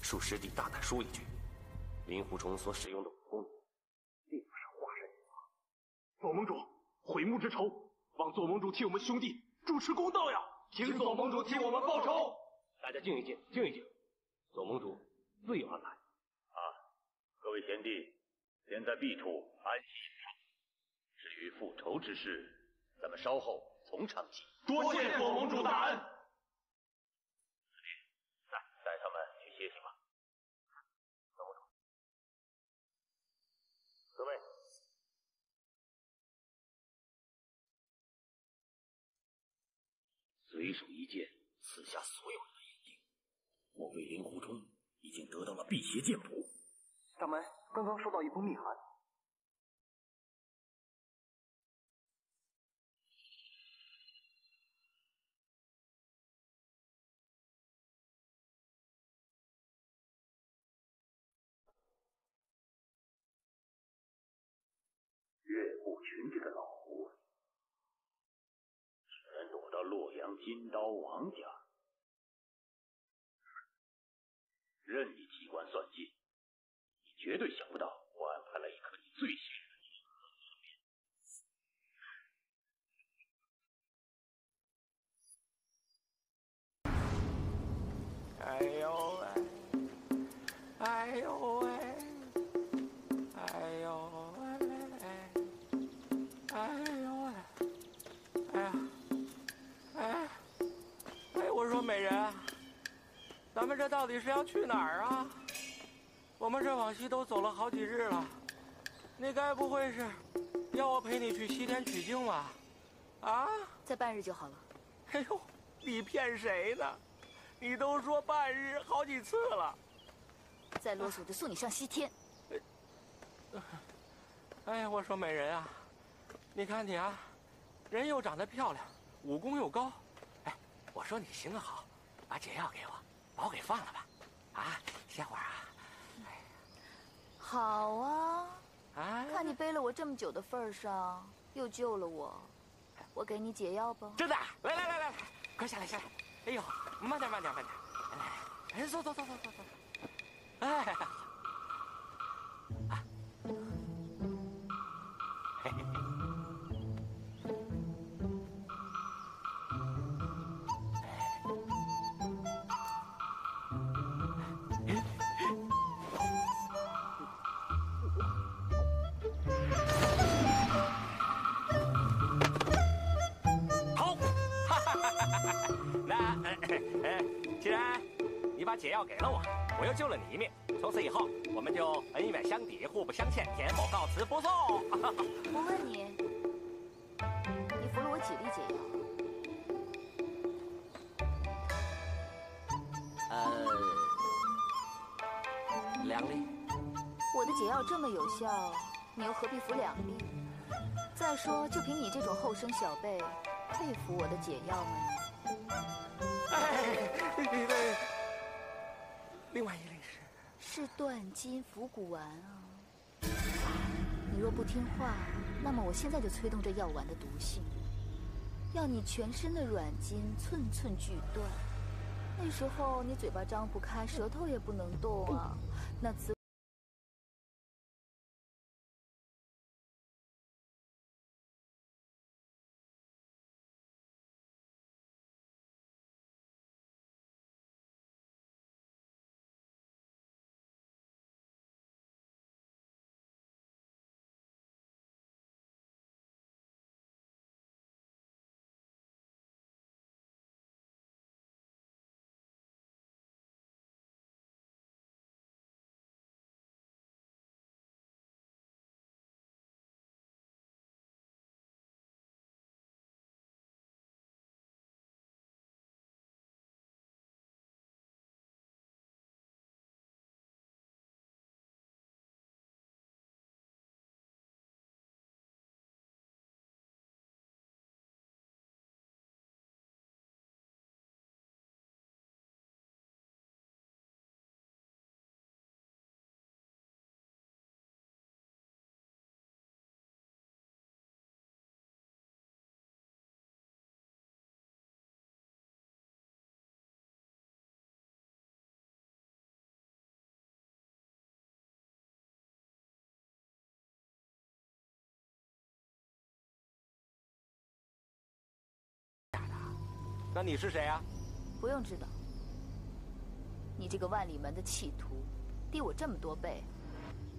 恕师弟大胆说一句，令狐冲所使用的武功，并不是华山剑法。左盟主，悔木之仇，望左盟主替我们兄弟主持公道呀！请左盟主替我们报仇。大家静一静，静一静。左盟主自有安排。各位贤弟，先在弊处安息一下。至于复仇之事，咱们稍后从长计。多谢左盟主大恩。师弟，带他们去歇息吧。左盟主，各位，随手一剑刺下所有人的眼睛。我为令狐冲已经得到了辟邪剑谱。掌门，刚刚收到一封密函。岳不群这个老狐狸，居然躲到洛阳金刀王家，任你机关算尽，你绝对想不到我安排了一颗你最信任的人和侧面。哎呦喂！哎呦喂！哎呦喂！哎呦喂！哎呀！哎，我说美人，咱们这到底是要去哪儿啊？我们这往西都走了好几日了，你该不会是要我陪你去西天取经吧？啊？再半日就好了。哎呦，你骗谁呢？你都说半日好几次了。再啰嗦就送你上西天。哎呀，我说美人啊，你看你啊，人又长得漂亮，武功又高。哎，我说你行个好，把解药给我，把我给放了吧。啊，歇会儿啊。好啊，啊，看你背了我这么久的份上，又救了我，我给你解药吧。真的，来，快下来。哎呦，慢点，来，走。哎，啊，嘿嘿。既然你把解药给了我，我又救了你一命，从此以后我们就恩怨相抵，互不相欠。田某告辞不送。我问你，你服了我几粒解药？2粒。我的解药这么有效，你又何必服2粒？再说，就凭你这种后生小辈，配服我的解药吗？另外1粒是断筋伏骨丸啊！你若不听话，那么我现在就催动这药丸的毒性，要你全身的软筋寸寸俱断。那时候你嘴巴张不开，舌头也不能动啊，那滋那你是谁啊？不用知道。你这个万里门的弃徒，低我这么多倍，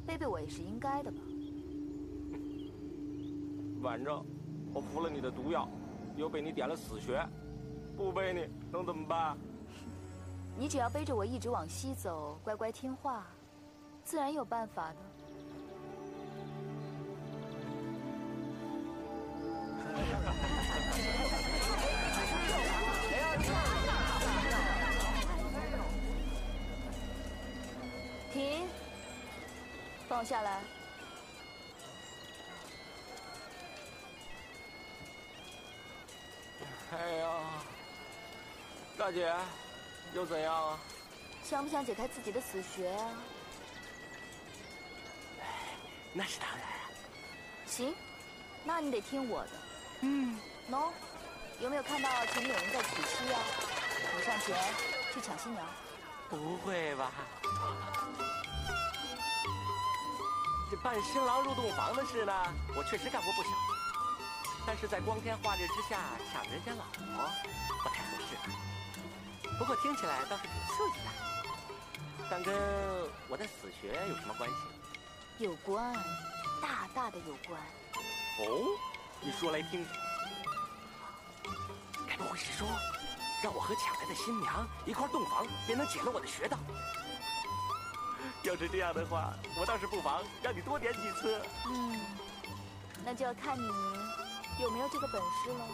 背背我也是应该的吧？反正我服了你的毒药，又被你点了死穴，不背你能怎么办？你只要背着我一直往西走，乖乖听话，自然有办法的。停，放我下来。哎呀，大姐，又怎样啊？想不想解开自己的死穴啊？那是当然。行，那你得听我的。喏，有没有看到前面有人在娶妻啊？你上前去抢新娘。不会吧？这扮新郎入洞房的事呢，我确实干过不少。但是在光天化日之下抢人家老婆，不太合适。不过听起来倒是挺刺激的。但跟我的死穴有什么关系？有关，大大的有关。哦，你说来听听。该不会是说，让我和抢来的新娘一块洞房，便能解了我的穴道？要是这样的话，我倒是不妨让你多点几次。那就要看你有没有这个本事了。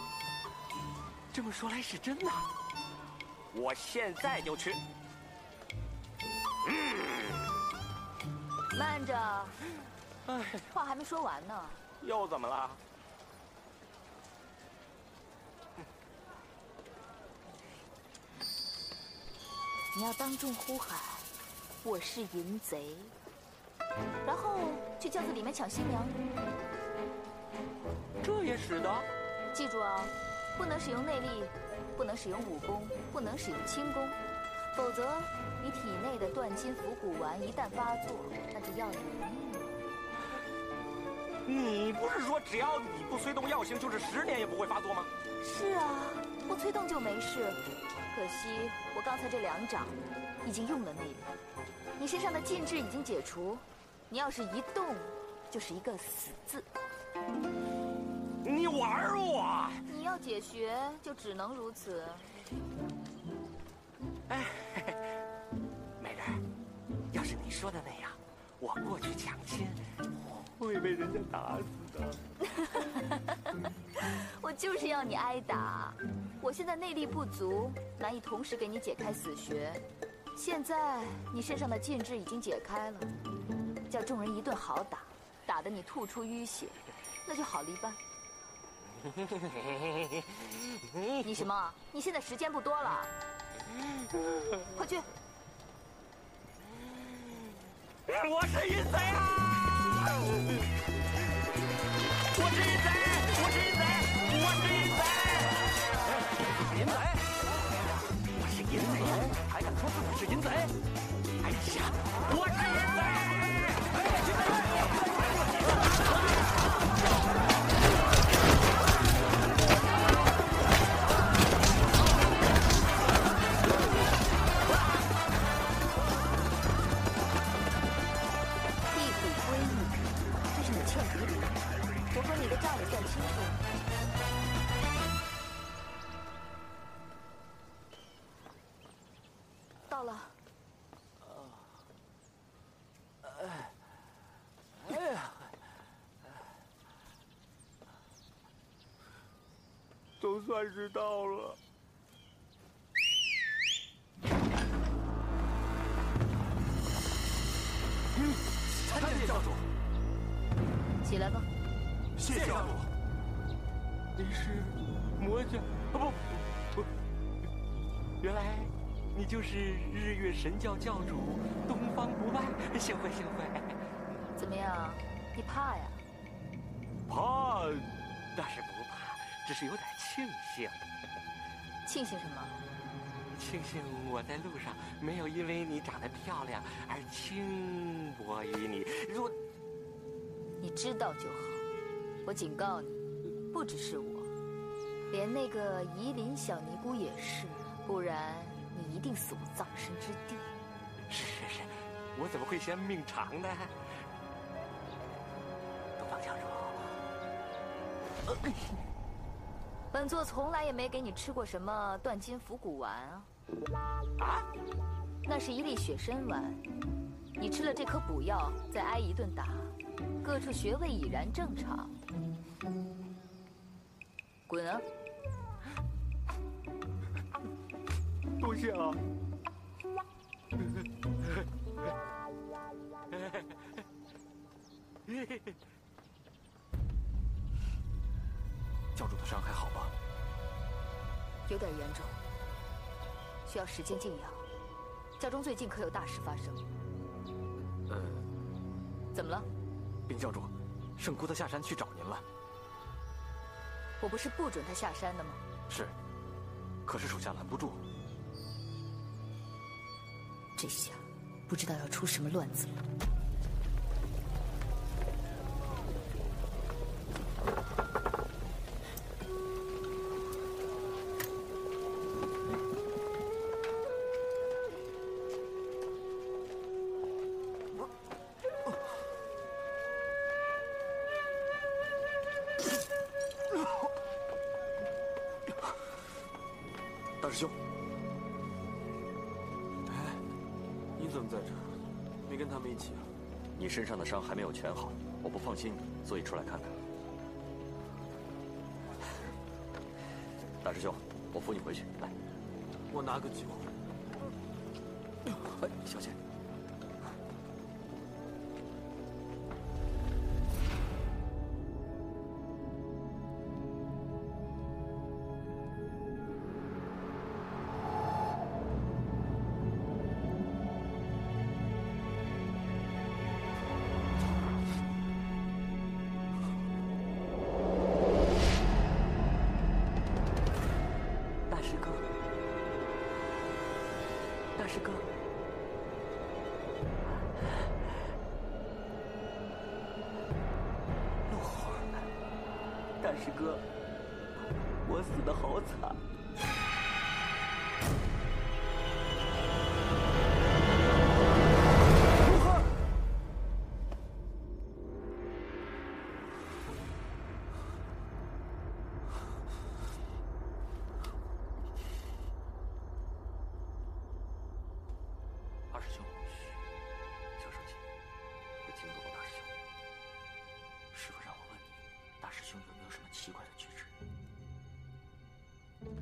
这么说来是真的，我现在就去。慢着，话还没说完呢。又怎么了？你要当众呼喊“我是淫贼”，然后去轿子里面抢新娘。这也使得？记住啊，不能使用内力，不能使用武功，不能使用轻功，否则你体内的断筋伏骨丸一旦发作，那就要你的命了。你不是说只要你不催动药性，就是10年也不会发作吗？是啊，不催动就没事。可惜我刚才这2掌已经用了内力，你身上的禁制已经解除，你要是一动，就是一个死字。你玩我！你要解穴，就只能如此。哎，美人，要是你说的那样，我过去抢亲，会被人家打死的。我就是要你挨打。我现在内力不足，难以同时给你解开死穴。现在你身上的禁制已经解开了，叫众人一顿好打，打得你吐出淤血，那就好了一半。你什么？你现在时间不多了，快去！我是淫贼啊！我是淫贼！我是淫贼！我是淫贼！淫贼！我是淫贼，还敢说自己是淫贼？哎呀，我是淫贼！我和你的账也算清楚。到了。哎呀，总算是到了。参见教主。起来吧。谢谢教主。你是魔教？不，原来你就是日月神教教主东方不败。幸会幸会。怎么样？你怕呀？怕，倒是不怕，只是有点庆幸。庆幸什么？庆幸我在路上没有因为你长得漂亮而轻薄于你。若你知道就好。我警告你，不只是我，连那个夷陵小尼姑也是，不然你一定死无葬身之地。是，我怎么会嫌命长呢？东方教主，本座从来也没给你吃过什么断筋伏骨丸啊。啊？那是一粒血参丸，你吃了这颗补药，再挨一顿打，各处穴位已然正常。滚啊！多谢啊。教主的伤还好吧？有点严重，需要时间静养。教中最近可有大事发生？怎么了？禀教主，圣姑她下山去找您了。我不是不准她下山的吗？是，可是属下拦不住。这下不知道要出什么乱子了。大师兄，哎，你怎么在这儿？没跟他们一起啊？你身上的伤还没有全好，我不放心你，所以出来看看。大师兄，我扶你回去，来。我拿个酒。哎，小心。师哥，陆华，大师哥，我死得好惨。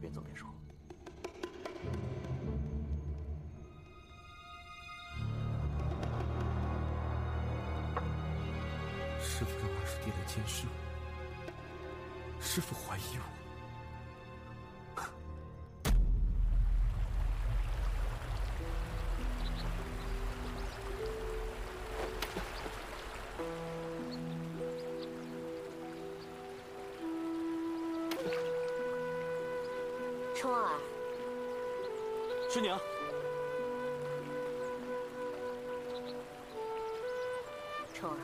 边走边说。师父让二师弟来监视我，师父怀疑我。 冲儿，师娘，冲儿，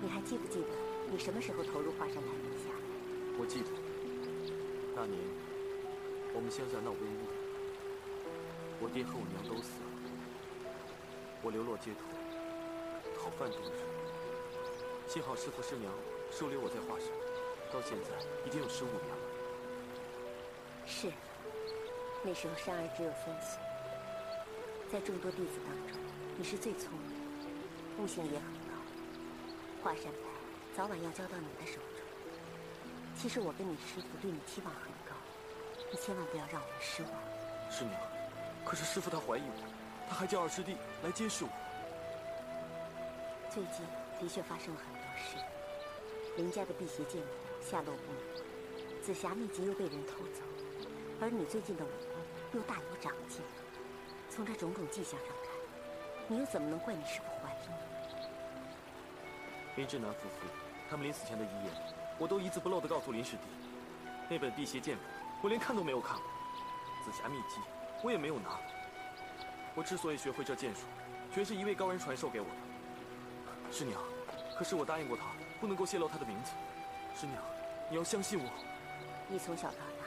你还记不记得你什么时候投入华山派门下？我记得，那年我们乡下闹瘟疫，我爹和我娘都死了，我流落街头，讨饭度日。幸好师父师娘收留我在华山，到现在已经有15年了。 是，那时候珊儿只有3岁，在众多弟子当中，你是最聪明，悟性也很高。华山派早晚要交到你的手中。其实我跟你师父对你期望很高，你千万不要让我们失望。师娘，可是师父他怀疑我，他还叫二师弟来监视我。最近的确发生了很多事，林家的辟邪剑谱下落不明，紫霞秘籍又被人偷走。 而你最近的武功又大有长进，从这种种迹象上看，你又怎么能怪你师父怀疑你？林志南夫妇他们临死前的遗言，我都一字不漏地告诉林师弟。那本辟邪剑谱，我连看都没有看过；紫霞秘籍，我也没有拿。我之所以学会这剑术，全是一位高人传授给我的。师娘，可是我答应过他，不能够泄露他的名字。师娘，你要相信我。你从小到大，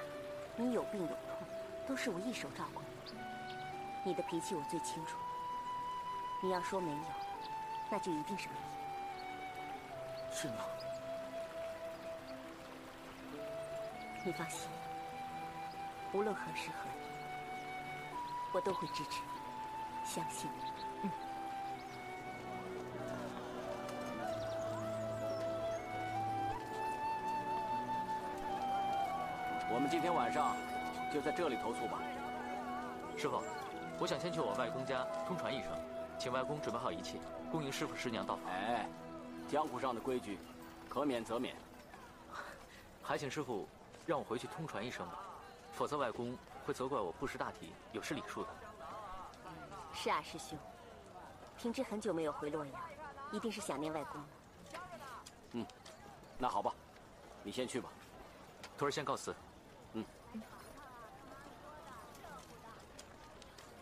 你有病有痛，都是我一手照顾你。你的脾气我最清楚。你要说没有，那就一定是没有。师娘，你放心，无论何时何地，我都会支持你，相信你。我们今天晚上就在这里投宿吧。师傅，我想先去我外公家通传一声，请外公准备好一切，恭迎师傅师娘到访。哎，江湖上的规矩，可免则免。还请师傅让我回去通传一声吧，否则外公会责怪我不识大体，有失礼数的。是啊，师兄，平之很久没有回洛阳，一定是想念外公了。嗯，那好吧，你先去吧。徒儿先告辞。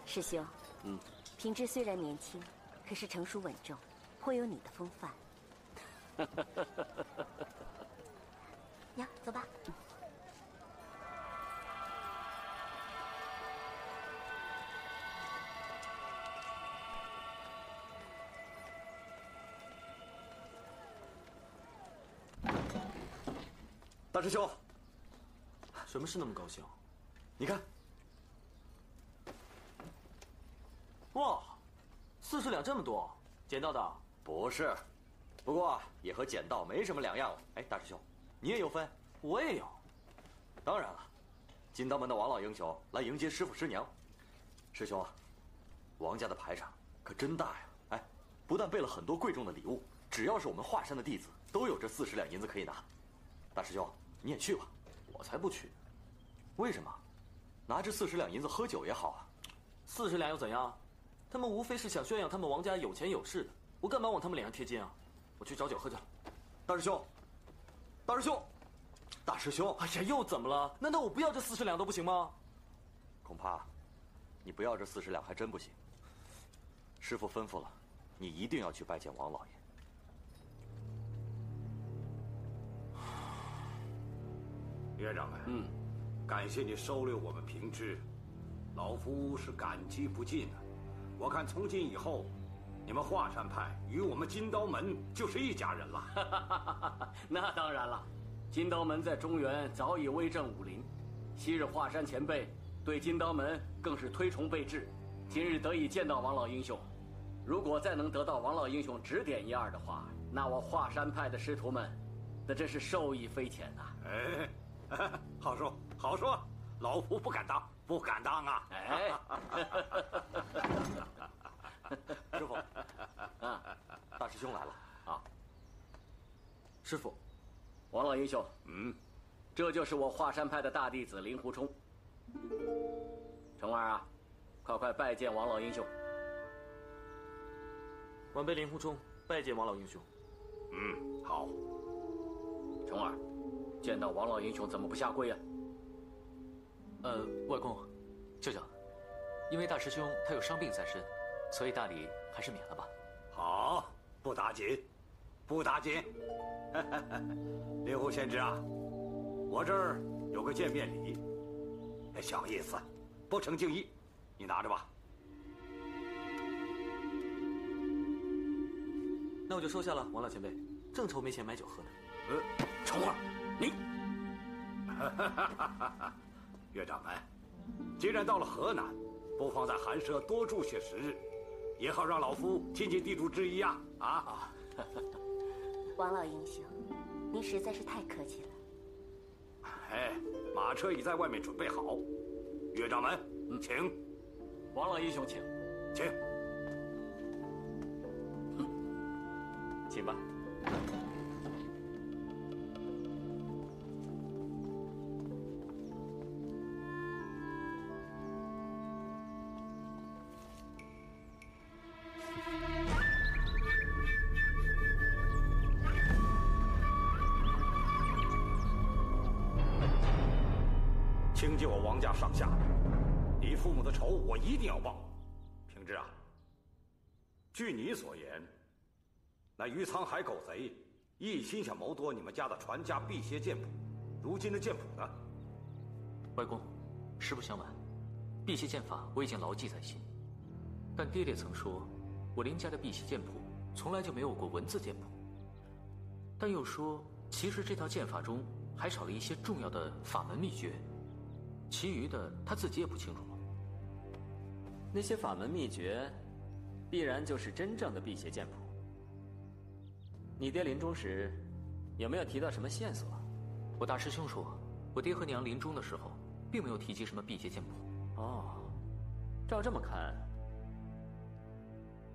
师兄，平之虽然年轻，可是成熟稳重，颇有你的风范。娘，走吧。大师兄，什么事那么高兴？你看，哇，40两这么多，捡到的？不是，不过也和捡到没什么两样了。哎，大师兄，你也有份？我也有。当然了，金刀门的王老英雄来迎接师傅师娘。师兄啊，王家的排场可真大呀！哎，不但备了很多贵重的礼物，只要是我们华山的弟子，都有这40两银子可以拿。大师兄，你也去吧。我才不去。为什么？拿这40两银子喝酒也好啊。40两又怎样？他们无非是想炫耀他们王家有钱有势的，我干嘛往他们脸上贴金啊？我去找酒喝去了。大师兄，大师兄，大师兄！哎呀，又怎么了？难道我不要这40两都不行吗？恐怕，你不要这40两还真不行。师父吩咐了，你一定要去拜见王老爷。院长们，感谢你收留我们平之，老夫是感激不尽啊。我看从今以后，你们华山派与我们金刀门就是一家人了。那当然了，金刀门在中原早已威震武林，昔日华山前辈对金刀门更是推崇备至。今日得以见到王老英雄，如果再能得到王老英雄指点一二的话，那我华山派的师徒们，那真是受益匪浅呐。哎，好说好说，老夫不敢当，不敢当啊！哎，师傅，大师兄来了啊！师傅，王老英雄，这就是我华山派的大弟子令狐冲。成儿啊，快拜见王老英雄。晚辈令狐冲拜见王老英雄。好。成儿，见到王老英雄怎么不下跪呀？外公，舅舅，因为大师兄他有伤病在身，所以大礼还是免了吧。好，不打紧，不打紧。令狐仙芝啊，我这儿有个见面礼，小意思，不成敬意，你拿着吧。那我就收下了，王老前辈，正愁没钱买酒喝呢。重儿，你。院长们，既然到了河南，不妨在寒舍多住些时日，也好让老夫尽尽地主之谊呀！啊！王老英雄，您实在是太客气了。哎，马车已在外面准备好，院长们，请。王老英雄，请。请。请吧。清借我王家上下，你父母的仇我一定要报。平之啊，据你所言，那于沧海狗贼一心想谋夺你们家的传家辟邪剑谱，如今的剑谱呢？外公，实不相瞒，辟邪剑法我已经牢记在心。但爹爹曾说，我林家的辟邪剑谱从来就没有过文字剑谱。但又说，其实这套剑法中还少了一些重要的法门秘诀，其余的他自己也不清楚了。那些法门秘诀，必然就是真正的辟邪剑谱。你爹临终时，有没有提到什么线索？我大师兄说，我爹和娘临终的时候，并没有提及什么辟邪剑谱。哦，照这么看，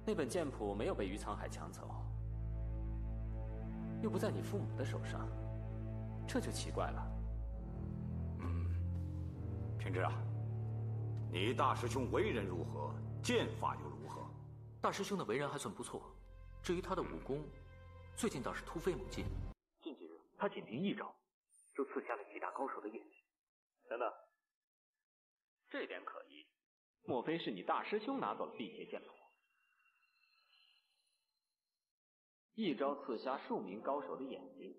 那本剑谱没有被于沧海抢走，又不在你父母的手上，这就奇怪了。平之啊，你大师兄为人如何，剑法又如何？大师兄的为人还算不错，至于他的武功，最近倒是突飞猛进。近几日，他仅凭一招，就刺瞎了几大高手的眼睛。等等，这点可疑，莫非是你大师兄拿走了辟邪剑谱？一招刺瞎数名高手的眼睛，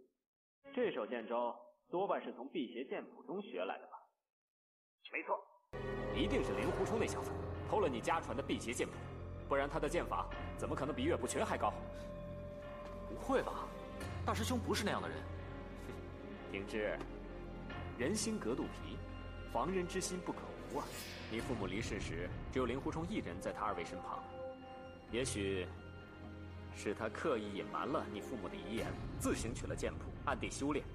这手剑招多半是从辟邪剑谱中学来的吧？没错，一定是令狐冲那小子偷了你家传的辟邪剑谱，不然他的剑法怎么可能比岳不群还高？不会吧，大师兄不是那样的人。平之，人心隔肚皮，防人之心不可无啊。你父母离世时，只有令狐冲一人在他二位身旁，也许是他刻意隐瞒了你父母的遗言，自行取了剑谱，暗地修炼，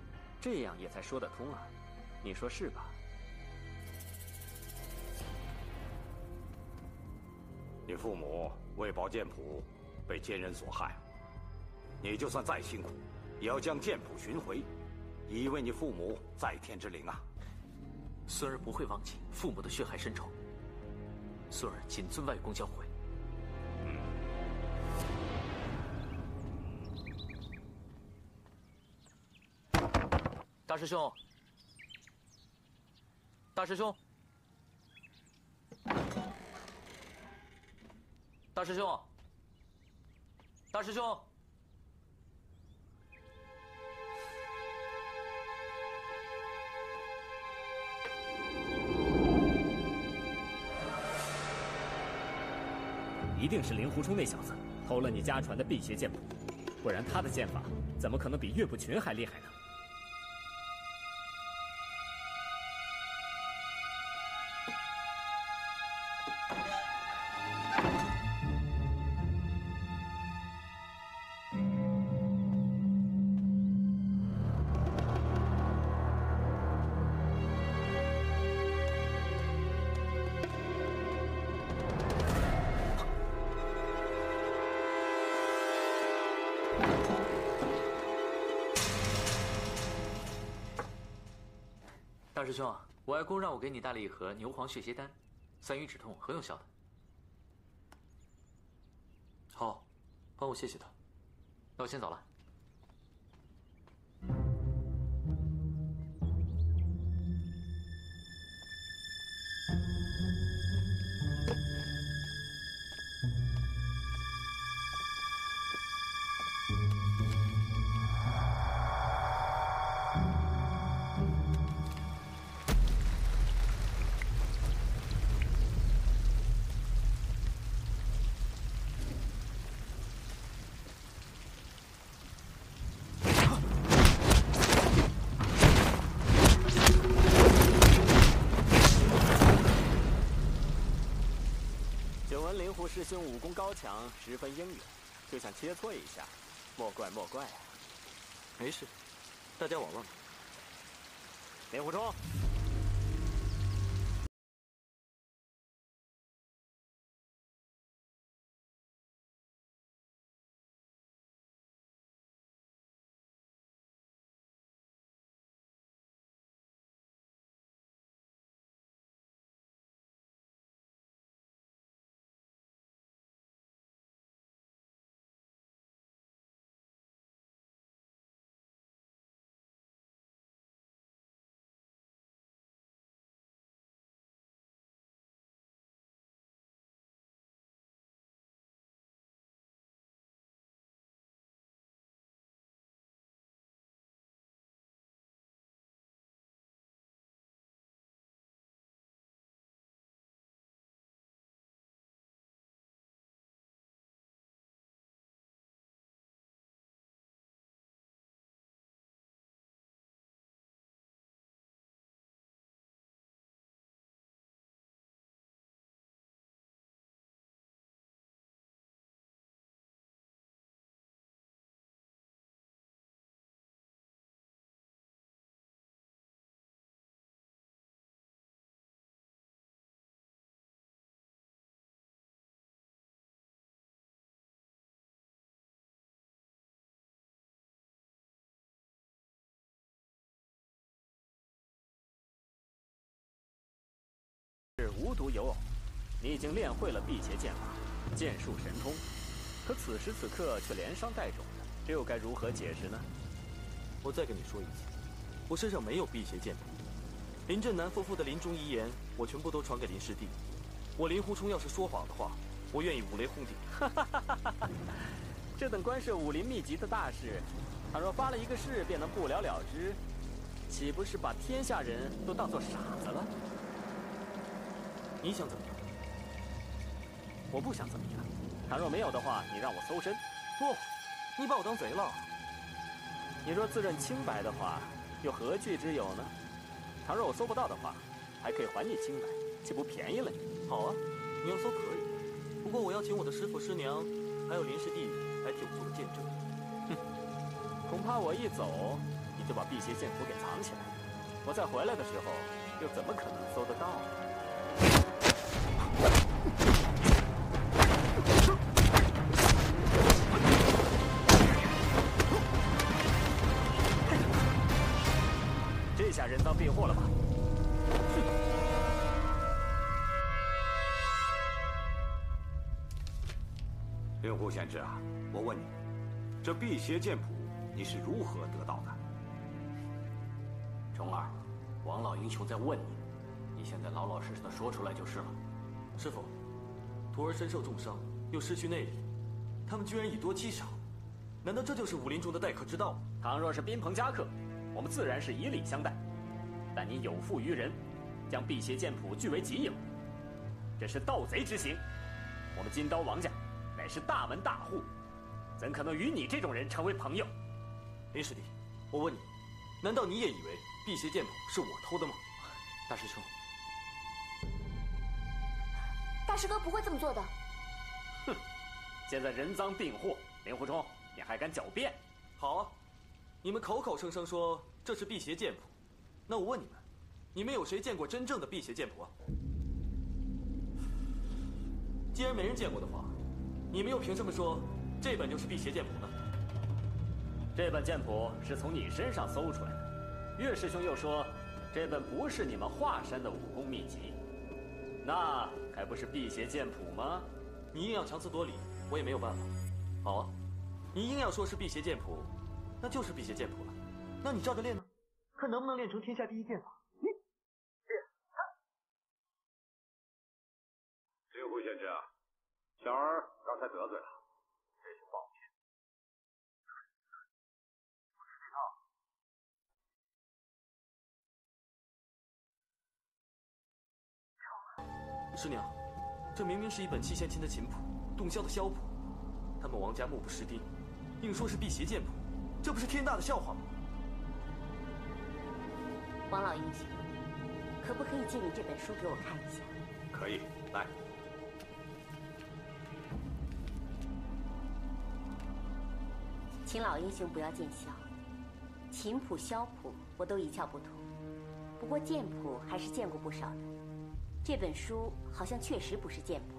这样也才说得通啊。你说是吧？你父母为保剑谱被奸人所害，你就算再辛苦，也要将剑谱寻回，以慰你父母在天之灵啊！孙儿不会忘记父母的血海深仇，孙儿谨遵外公教诲。大师兄，大师兄，大师兄，大师兄。一定是令狐冲那小子偷了你家传的辟邪剑谱，不然他的剑法怎么可能比岳不群还厉害呢？大师兄，我外公让我给你带了一盒牛黄血蝎丹，散瘀止痛，很有效的。好，帮我谢谢他。那我先走了。令狐师兄武功高强，十分英勇，就想切磋一下，莫怪莫怪啊。没事，大家往外。令狐冲。无独有偶，你已经练会了辟邪剑法，剑术神通，可此时此刻却连伤带肿的，这又该如何解释呢？我再跟你说一次，我身上没有辟邪剑谱。林震南夫妇的临终遗言，我全部都传给林师弟。我林狐冲要是说谎的话，我愿意五雷轰顶。这等关涉武林秘籍的大事，倘若发了一个誓便能不了了之，岂不是把天下人都当作傻子了？你想怎么样？我不想怎么样。倘若没有的话，你让我搜身。不，你把我当贼了。你若自认清白的话，又何惧之有呢？倘若我搜不到的话，还可以还你清白，岂不便宜了你？好啊，你要搜可以，不过我要请我的师父师娘，还有林师弟来替我做个见证。哼，恐怕我一走，你就把辟邪剑谱给藏起来，我再回来的时候，又怎么可能搜得到呢？这下人赃并获了吧？令狐贤侄啊，我问你，这辟邪剑谱你是如何得到的？虫儿，王老英雄在问你，你现在老老实实的说出来就是了。师傅，徒儿身受重伤，又失去内力，他们居然以多欺少，难道这就是武林中的待客之道？倘若是宾朋家客，我们自然是以礼相待。但你有负于人，将辟邪剑谱据为己有，这是盗贼之行。我们金刀王家乃是大门大户，怎可能与你这种人成为朋友？林师弟，我问你，难道你也以为辟邪剑谱是我偷的吗？大师兄，大师哥不会这么做的。哼，现在人赃并获，令狐冲，你还敢狡辩？好啊，你们口口声声说这是辟邪剑谱，那我问你们，你们有谁见过真正的辟邪剑谱啊？既然没人见过的话，你们又凭什么说这本就是辟邪剑谱呢？这本剑谱是从你身上搜出来的，岳师兄又说这本不是你们华山的武功秘籍，那还不是辟邪剑谱吗？你硬要强词夺理，我也没有办法。好啊，你硬要说是辟邪剑谱，那就是辟邪剑谱了。那你照着练呢，看能不能练成天下第一剑法。令狐贤侄啊，小儿刚才得罪了，这就抱歉。师娘，这明明是一本七贤琴的琴谱，洞箫的箫谱，他们王家目不识丁，硬说是辟邪剑谱，这不是天大的笑话吗？王老英雄，可不可以借你这本书给我看一下？可以，来。请老英雄不要见笑，琴谱、箫谱我都一窍不通，不过剑谱还是见过不少的。这本书好像确实不是剑谱，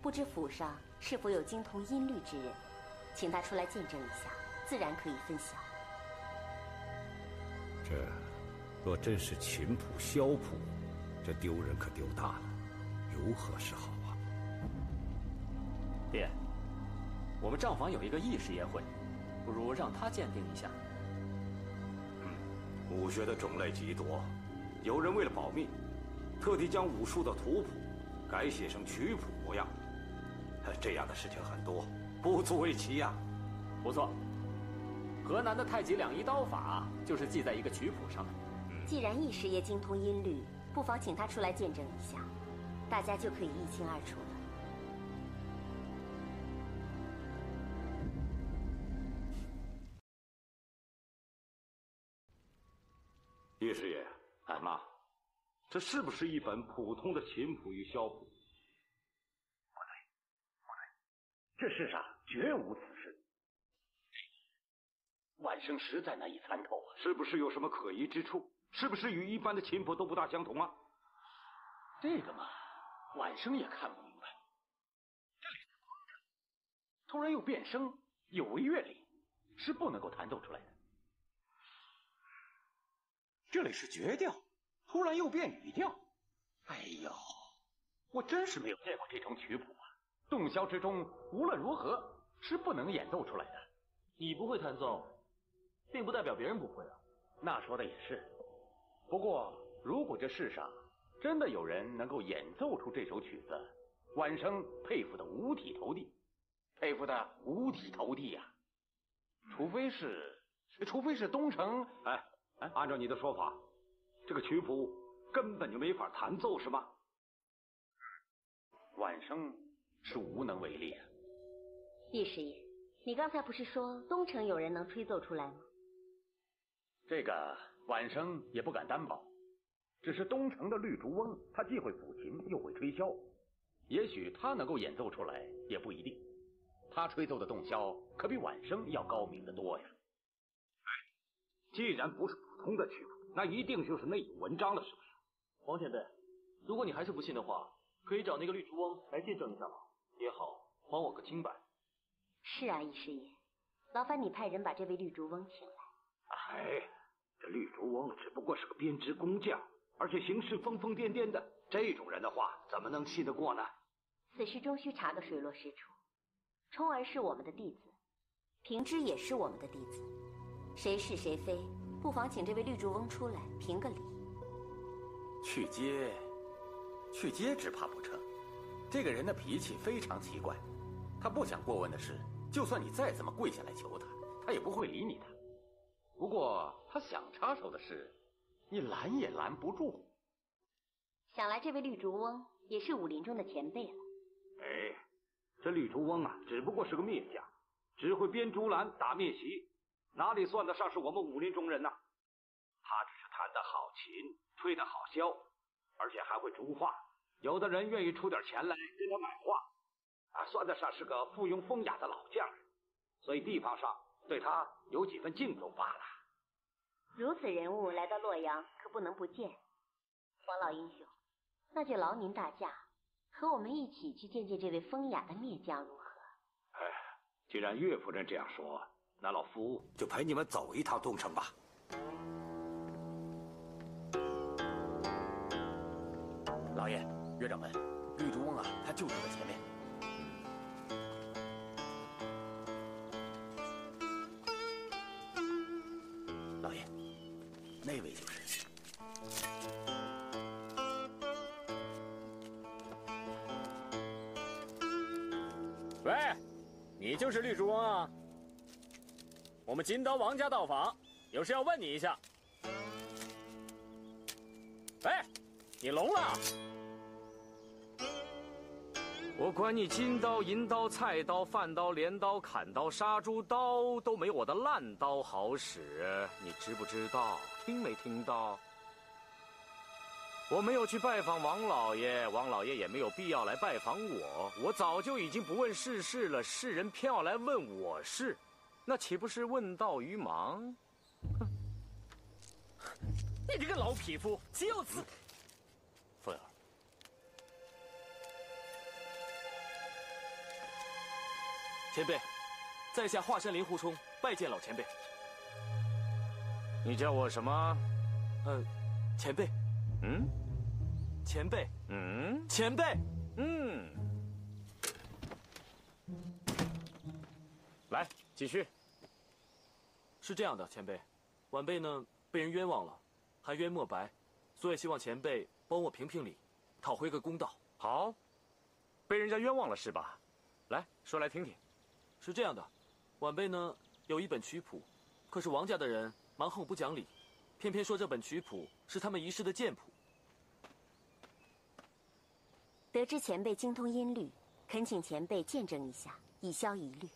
不知府上是否有精通音律之人，请他出来见证一下，自然可以分享。这若真是琴谱、箫谱，这丢人可丢大了，如何是好啊？爹，我们账房有一个义士爷会，不如让他鉴定一下。武学的种类极多，有人为了保密，特地将武术的图谱改写成曲谱模样，这样的事情很多，不足为奇呀。不错，河南的太极两仪刀法就是记在一个曲谱上的。既然义师爷精通音律，不妨请他出来见证一下，大家就可以一清二楚了。义师爷，妈，这是不是一本普通的琴谱与箫谱？不对，这世上绝无此事。晚生实在难以参透啊！是不是有什么可疑之处？是不是与一般的琴谱都不大相同啊？这个嘛，晚生也看不明白。这里是空的，突然又变声，有违乐理，是不能够弹奏出来的。这里是绝调，突然又变语调，哎呦，我真是没有见过这种曲谱啊！洞箫之中，无论如何是不能演奏出来的。你不会弹奏，并不代表别人不会啊。那说的也是。不过，如果这世上真的有人能够演奏出这首曲子，晚生佩服的五体投地，佩服的五体投地呀！除非是东城。按照你的说法，这个曲谱根本就没法弹奏，是吗？晚生是无能为力啊。易师爷，你刚才不是说东城有人能吹奏出来吗？这个晚生也不敢担保，只是东城的绿竹翁，他既会抚琴又会吹箫，也许他能够演奏出来，也不一定。他吹奏的洞箫可比晚生要高明得多呀。既然不是普通的曲谱，那一定就是内有文章了，是不是？王前辈，如果你还是不信的话，可以找那个绿竹翁来见证一下嘛，也好还我个清白。是啊，易师爷，劳烦你派人把这位绿竹翁请来。这绿竹翁只不过是个编织工匠，而且行事疯疯癫癫的，这种人的话怎么能信得过呢？此事终须查个水落石出。冲儿是我们的弟子，平之也是我们的弟子，谁是谁非，不妨请这位绿竹翁出来评个理。去接只怕不成。这个人的脾气非常奇怪，他不想过问的事，就算你再怎么跪下来求他，他也不会理你的。不过他想插手的事，你拦也拦不住。想来这位绿竹翁也是武林中的前辈了。这绿竹翁啊，只不过是个篾匠，只会编竹篮打篾席，哪里算得上是我们武林中人呐？他只是弹得好琴，吹得好箫，而且还会竹画，有的人愿意出点钱来跟他买画，算得上是个附庸风雅的老匠人，所以地方上对他有几分敬重罢了。如此人物来到洛阳，可不能不见。王老英雄，那就劳您大驾，和我们一起去见见这位风雅的篾匠如何？既然岳夫人这样说，那老夫就陪你们走一趟东城吧。老爷，岳掌门，绿竹翁啊，他就住在前面。老爷，那位就是。喂，你就是绿竹翁啊？我们金刀王家到访，有事要问你一下。哎，你聋了？我管你金刀、银刀、菜刀、饭刀、镰刀、砍刀、杀猪刀，都没我的烂刀好使，你知不知道？听没听到？我没有去拜访王老爷，王老爷也没有必要来拜访我。我早就已经不问世事了，世人偏要来问我事，那岂不是问道于盲？哼！你这个老匹夫，就此。凤儿，前辈，在下华山林狐冲拜见老前辈。你叫我什么？前辈。前辈。前辈。来，继续。是这样的，前辈，晚辈呢被人冤枉了，含冤莫白，所以希望前辈帮我评评理，讨回个公道。好，被人家冤枉了是吧？来说来听听。是这样的，晚辈呢有一本曲谱，可是王家的人蛮横不讲理，偏偏说这本曲谱是他们遗失的剑谱。得知前辈精通音律，恳请前辈见证一下，以消疑虑。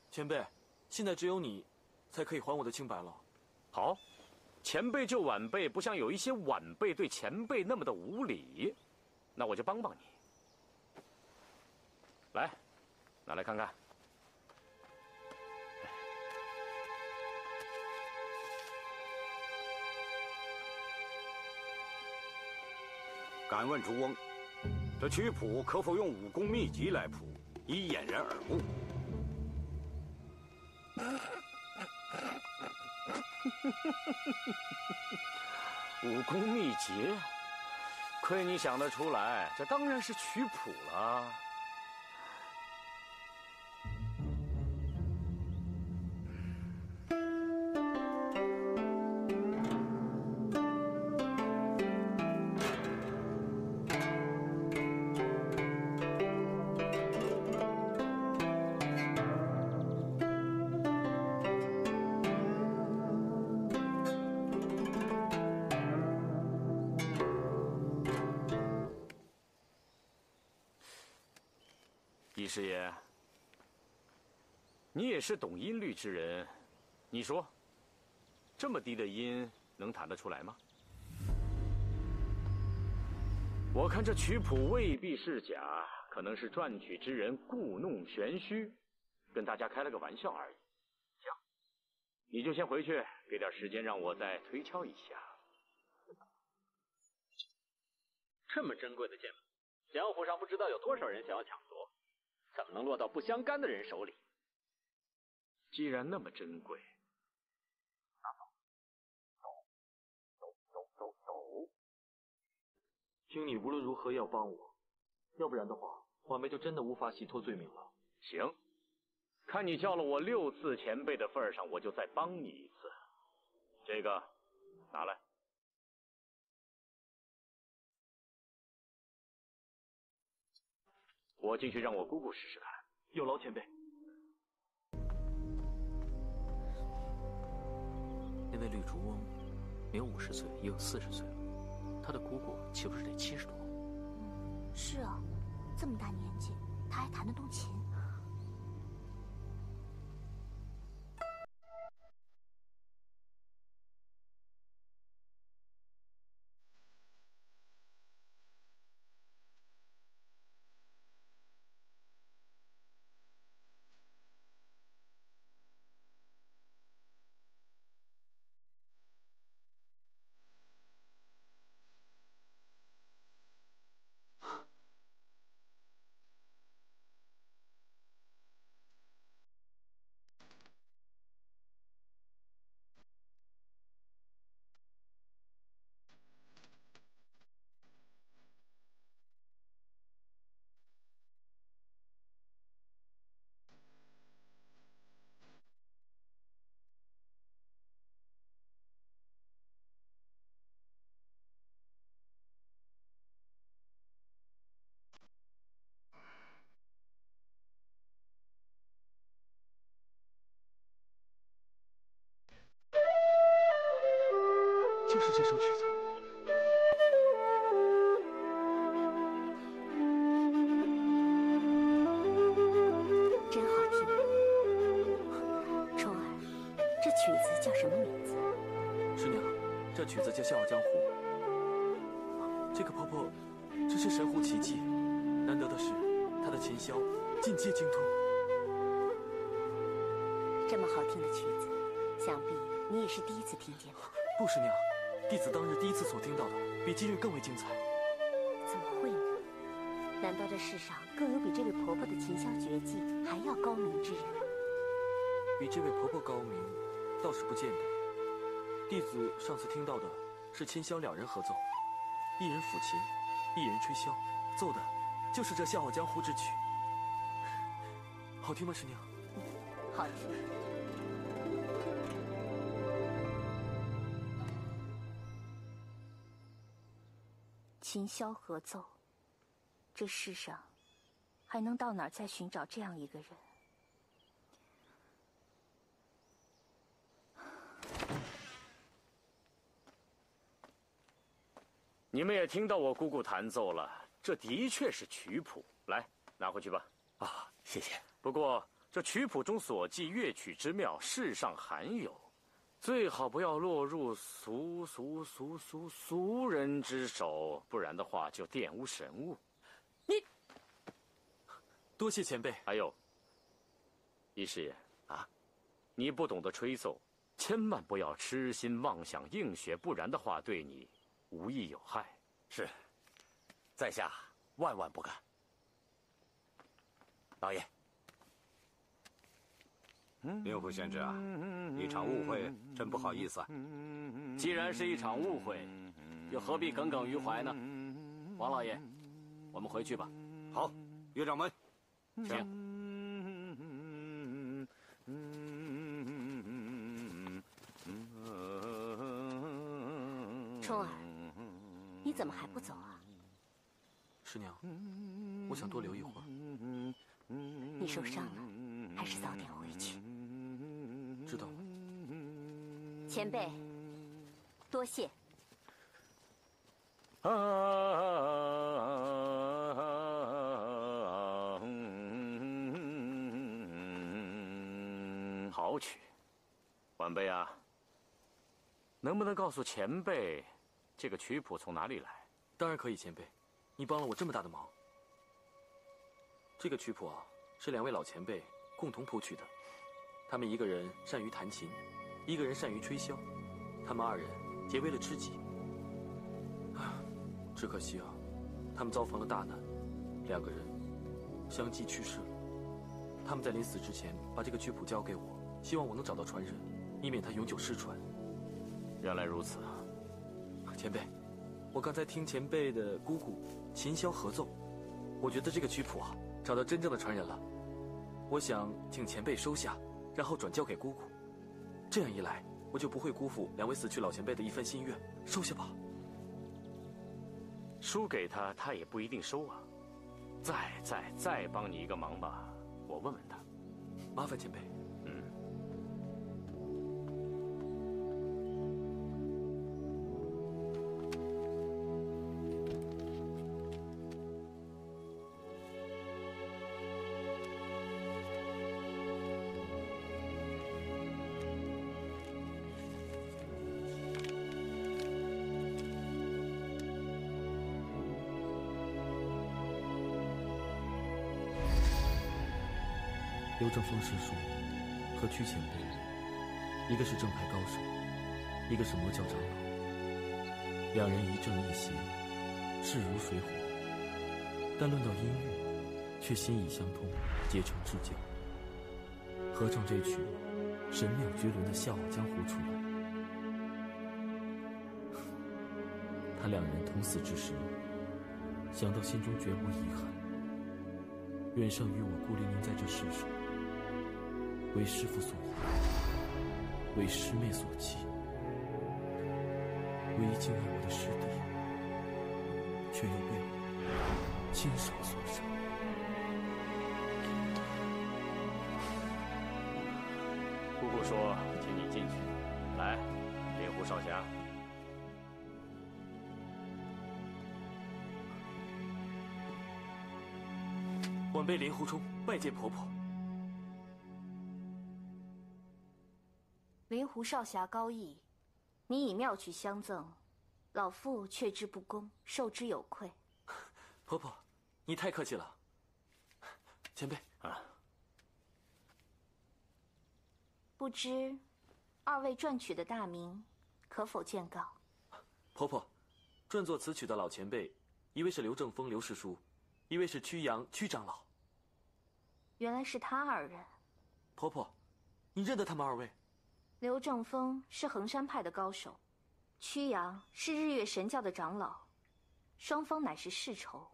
前辈，现在只有你才可以还我的清白了。好，前辈救晚辈，不像有一些晚辈对前辈那么的无礼，那我就帮帮你。来，拿来看看。敢问竹翁，这曲谱可否用武功秘籍来谱，以掩人耳目？武功秘籍，亏你想得出来，这当然是曲谱了。易师爷，你也是懂音律之人，你说，这么低的音能弹得出来吗？我看这曲谱未必是假，可能是撰曲之人故弄玄虚，跟大家开了个玩笑而已。行，你就先回去，给点时间让我再推敲一下。这么珍贵的剑谱，江湖上不知道有多少人想要抢夺。怎么能落到不相干的人手里？既然那么珍贵，走！请你无论如何要帮我，要不然的话，婉梅就真的无法洗脱罪名了。行，看你叫了我6次前辈的份上，我就再帮你一次。这个拿来。我进去让我姑姑试试看。有劳前辈。那位绿竹翁，没有50岁，也有40岁了，他的姑姑岂不是得70多？是啊，这么大年纪，他还弹得动琴。就是这首曲子。真好听。冲儿，这曲子叫什么名字？师娘，这曲子叫《笑傲江湖》。这个婆婆真是神乎其技，难得的是，她的琴箫尽皆精通。这么好听的曲子，想必你也是第一次听见吧？不，师娘，弟子当日第一次所听到的，比今日更为精彩。怎么会呢？难道这世上更有比这位婆婆的琴箫绝技还要高明之人？比这位婆婆高明，倒是不见得。弟子上次听到的是琴箫2人合奏，一人抚琴，一人吹箫，奏的就是这《笑傲江湖》之曲。好听吗，师娘？好听。琴箫合奏，这世上还能到哪儿再寻找这样一个人？你们也听到我姑姑弹奏了，这的确是曲谱，来拿回去吧。啊，谢谢。不过这曲谱中所记乐曲之妙，世上罕有，最好不要落入俗人之手，不然的话就玷污神物。你，多谢前辈。还有，易师爷啊，你不懂得吹奏，千万不要痴心妄想硬学，不然的话对你无益有害。是，在下万万不敢。老爷。令狐贤侄啊，一场误会，真不好意思啊。既然是一场误会，又何必耿耿于怀呢？王老爷，我们回去吧。好，岳掌门，请。冲儿，你怎么还不走啊？师娘，我想多留一会儿。你受伤了，还是早点回去。知道了。前辈，多谢。好曲，晚辈啊，能不能告诉前辈，这个曲谱从哪里来？当然可以，前辈，你帮了我这么大的忙。这个曲谱啊，是2位老前辈共同谱曲的，他们一个人善于弹琴，一个人善于吹箫，他们2人结为了知己。只可惜啊，他们遭逢了大难，2个人相继去世了。他们在临死之前把这个曲谱交给我，希望我能找到传人，以免它永久失传。原来如此啊，前辈，我刚才听前辈的姑姑琴箫合奏，我觉得这个曲谱啊，找到真正的传人了。我想请前辈收下，然后转交给姑姑，这样一来，我就不会辜负2位死去老前辈的一番心愿。收下吧。输给他，他也不一定收啊。再帮你一个忙吧，我问问他。麻烦前辈。刘正风师叔和屈前辈，一个是正派高手，一个是魔教长老，2人一正一邪，势如水火。但论到音乐，却心意相通，结成至交。合唱这曲神妙绝伦的《笑傲江湖》出来，他2人同死之时，想到心中绝无遗憾，远胜于我孤零零在这世上。为师父所遗，为师妹所弃，为一敬爱我的师弟，却又被我亲手所杀。姑姑说，请你进去。来，令狐少侠。晚辈令狐冲拜见婆婆。灵狐少侠高义，你以妙曲相赠，老妇却之不恭，受之有愧。婆婆，你太客气了。前辈啊，不知2位撰曲的大名，可否见告？婆婆，撰作此曲的老前辈，一位是刘正风刘师叔，一位是曲阳曲长老。原来是他2人。婆婆，你认得他们2位？刘正风是衡山派的高手，曲阳是日月神教的长老，双方乃是世仇。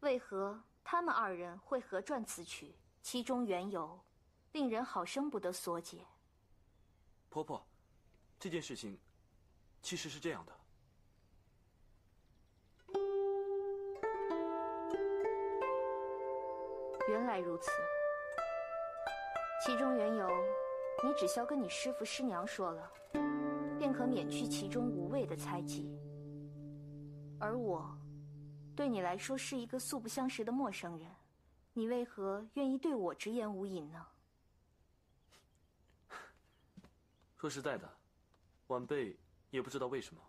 为何他们2人会合撰此曲？其中缘由，令人好生不得所解。婆婆，这件事情其实是这样的。原来如此，其中缘由，你只需要跟你师父师娘说了，便可免去其中无谓的猜忌。而我，对你来说是一个素不相识的陌生人，你为何愿意对我直言无隐呢？说实在的，晚辈也不知道为什么，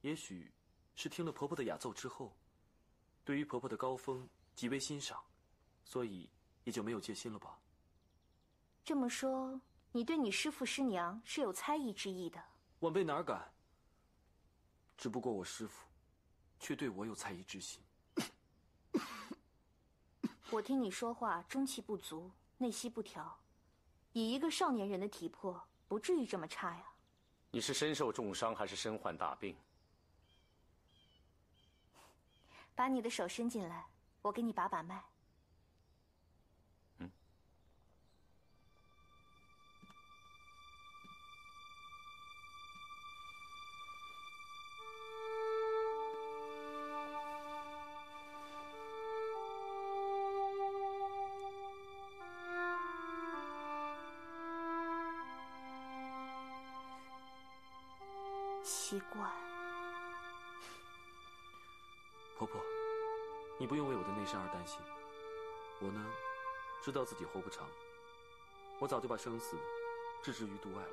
也许是听了婆婆的雅奏之后，对于婆婆的高峰极为欣赏，所以也就没有戒心了吧。这么说，你对你师父师娘是有猜疑之意的？晚辈哪敢？只不过我师父，却对我有猜疑之心。我听你说话中气不足，内息不调，以一个少年人的体魄，不至于这么差呀。你是身受重伤，还是身患大病？把你的手伸进来，我给你把把脉。奇怪，婆婆，你不用为我的内伤而担心。我呢，知道自己活不长，我早就把生死置之于度外了。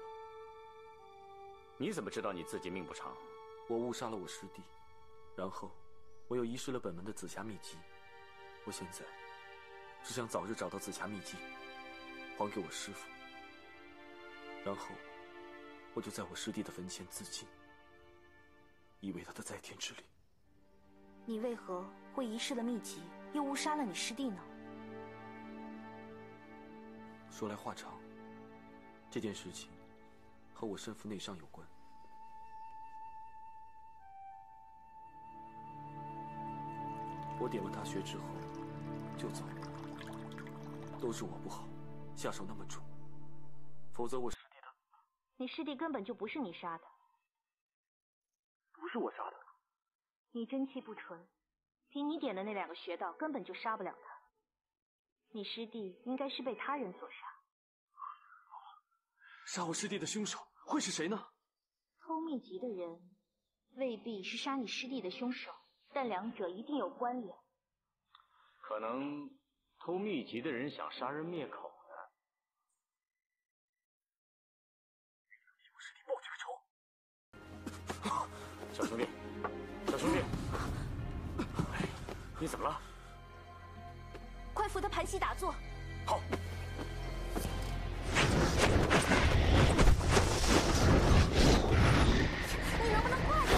你怎么知道你自己命不长？我误杀了我师弟，然后我又遗失了本门的紫霞秘籍。我现在只想早日找到紫霞秘籍，还给我师父，然后我就在我师弟的坟前自尽，以为他的在天之灵。你为何会遗失了秘籍，又误杀了你师弟呢？说来话长，这件事情和我身负内伤有关。我点了大穴之后就走了，都是我不好，下手那么重，否则我师弟的……你师弟根本就不是你杀的。不是我杀的。你真气不纯，凭你点的那2个穴道根本就杀不了他。你师弟应该是被他人所杀。杀我师弟的凶手会是谁呢？偷秘籍的人未必是杀你师弟的凶手，但两者一定有关联。可能偷秘籍的人想杀人灭口呢。我师弟报这个仇。小兄弟，小兄弟，你怎么了？快扶他盘膝打坐。好。你能不能快点？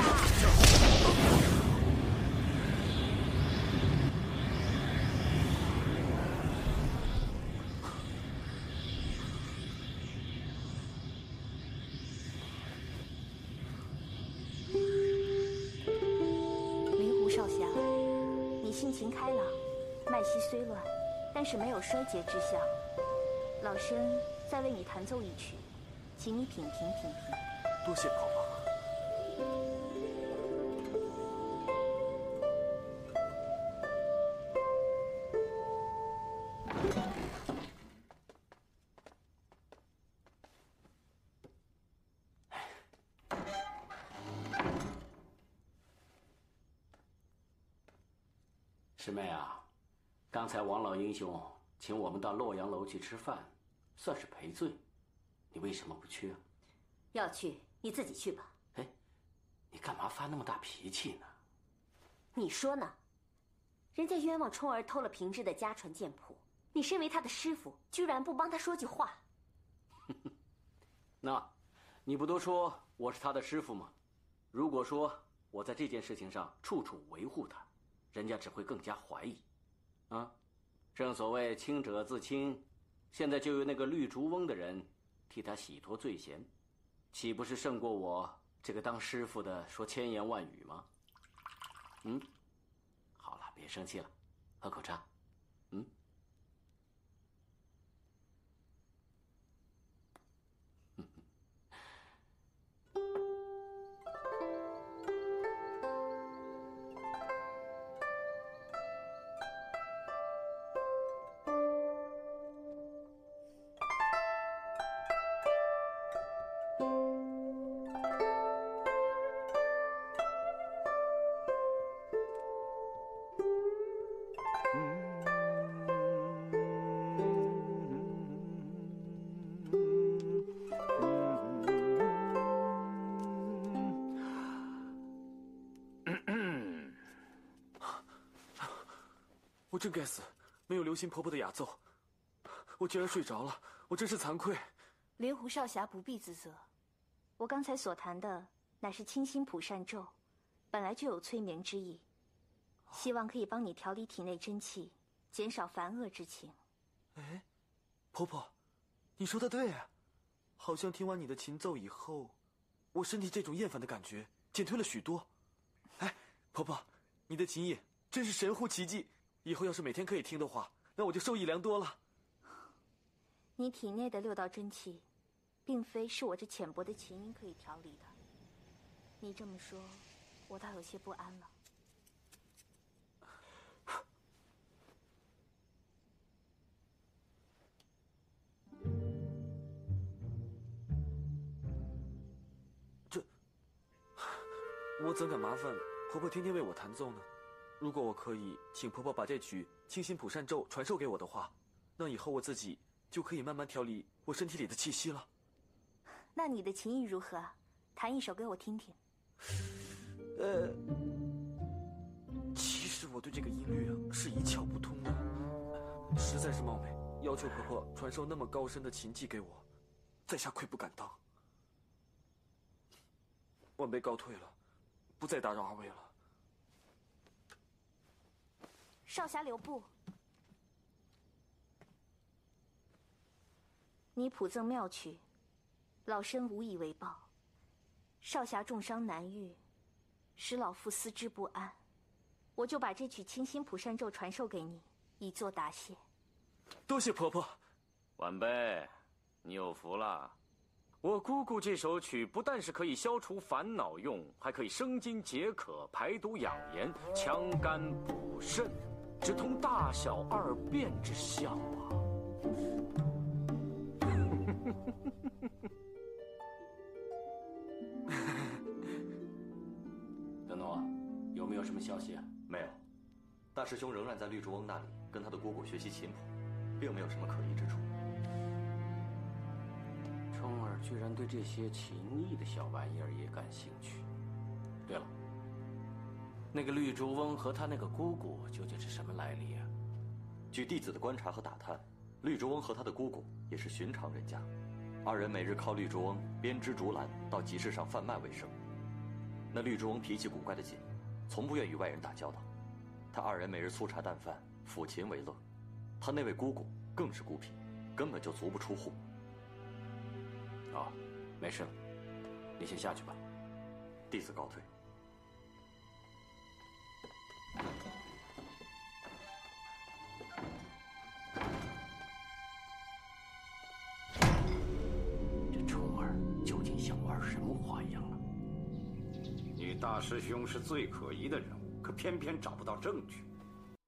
灵狐少侠，你性情开朗，脉息虽乱，但是没有衰竭之象。老身再为你弹奏一曲，请你品评品评。多谢婆婆。师妹啊，刚才王老英雄请我们到洛阳楼去吃饭，算是赔罪，你为什么不去啊？要去你自己去吧。哎，你干嘛发那么大脾气呢？你说呢？人家冤枉冲儿偷了平之的家传剑谱，你身为他的师傅，居然不帮他说句话。那，你不都说我是他的师傅吗？如果说我在这件事情上处处维护他，人家只会更加怀疑。啊，正所谓清者自清，现在就由那个绿竹翁的人替他洗脱罪嫌，岂不是胜过我这个当师傅的说千言万语吗？好了，别生气了，喝口茶。我真该死，没有留心婆婆的雅奏，我居然睡着了，我真是惭愧。灵狐少侠不必自责，我刚才所弹的乃是清心普善咒，本来就有催眠之意，希望可以帮你调理体内真气，减少烦恶之情。哎，婆婆，你说的对，好像听完你的琴奏以后，我身体这种厌烦的感觉减退了许多。哎，婆婆，你的琴艺真是神乎其技！以后要是每天可以听的话，那我就受益良多了。你体内的6道真气，并非是我这浅薄的琴音可以调理的。你这么说，我倒有些不安了。我怎敢麻烦婆婆天天为我弹奏呢？如果我可以请婆婆把这曲清心普善咒传授给我的话，那以后我自己就可以慢慢调理我身体里的气息了。那你的琴艺如何？弹一首给我听听。其实我对这个音律是一窍不通的，实在是冒昧，要求婆婆传授那么高深的琴技给我，在下愧不敢当。晚辈告退了，不再打扰二位了。少侠留步。你谱赠妙曲，老身无以为报。少侠重伤难愈，使老夫思之不安。我就把这曲清心普善咒传授给你，以作答谢。多谢婆婆。晚辈，你有福了。我姑姑这首曲不但是可以消除烦恼用，还可以生津解渴、排毒养颜、强肝补肾，直通大小二便之效啊！德诺，有没有什么消息啊？没有，大师兄仍然在绿竹翁那里跟他的姑姑学习琴谱，并没有什么可疑之处。冲儿居然对这些琴艺的小玩意儿也感兴趣。对了，那个绿竹翁和他那个姑姑究竟是什么来历啊？据弟子的观察和打探，绿竹翁和他的姑姑也是寻常人家，二人每日靠绿竹翁编织竹篮到集市上贩卖为生。那绿竹翁脾气古怪的紧，从不愿与外人打交道。他二人每日粗茶淡饭，抚琴为乐。他那位姑姑更是孤僻，根本就足不出户。哦，没事了，你先下去吧。弟子告退。这冲儿究竟想玩什么花样啊？你大师兄是最可疑的人物，可偏偏找不到证据。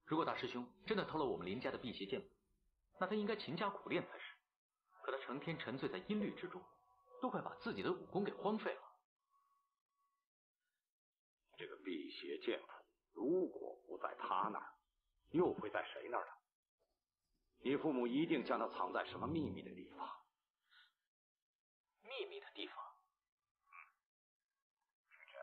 如果大师兄真的偷了我们林家的辟邪剑谱，那他应该勤加苦练才是。可他成天沉醉在音律之中，都快把自己的武功给荒废了。这个辟邪剑谱，如果不在他那儿，又会在谁那儿呢？你父母一定将它藏在什么秘密的地方。秘密的地方？是这。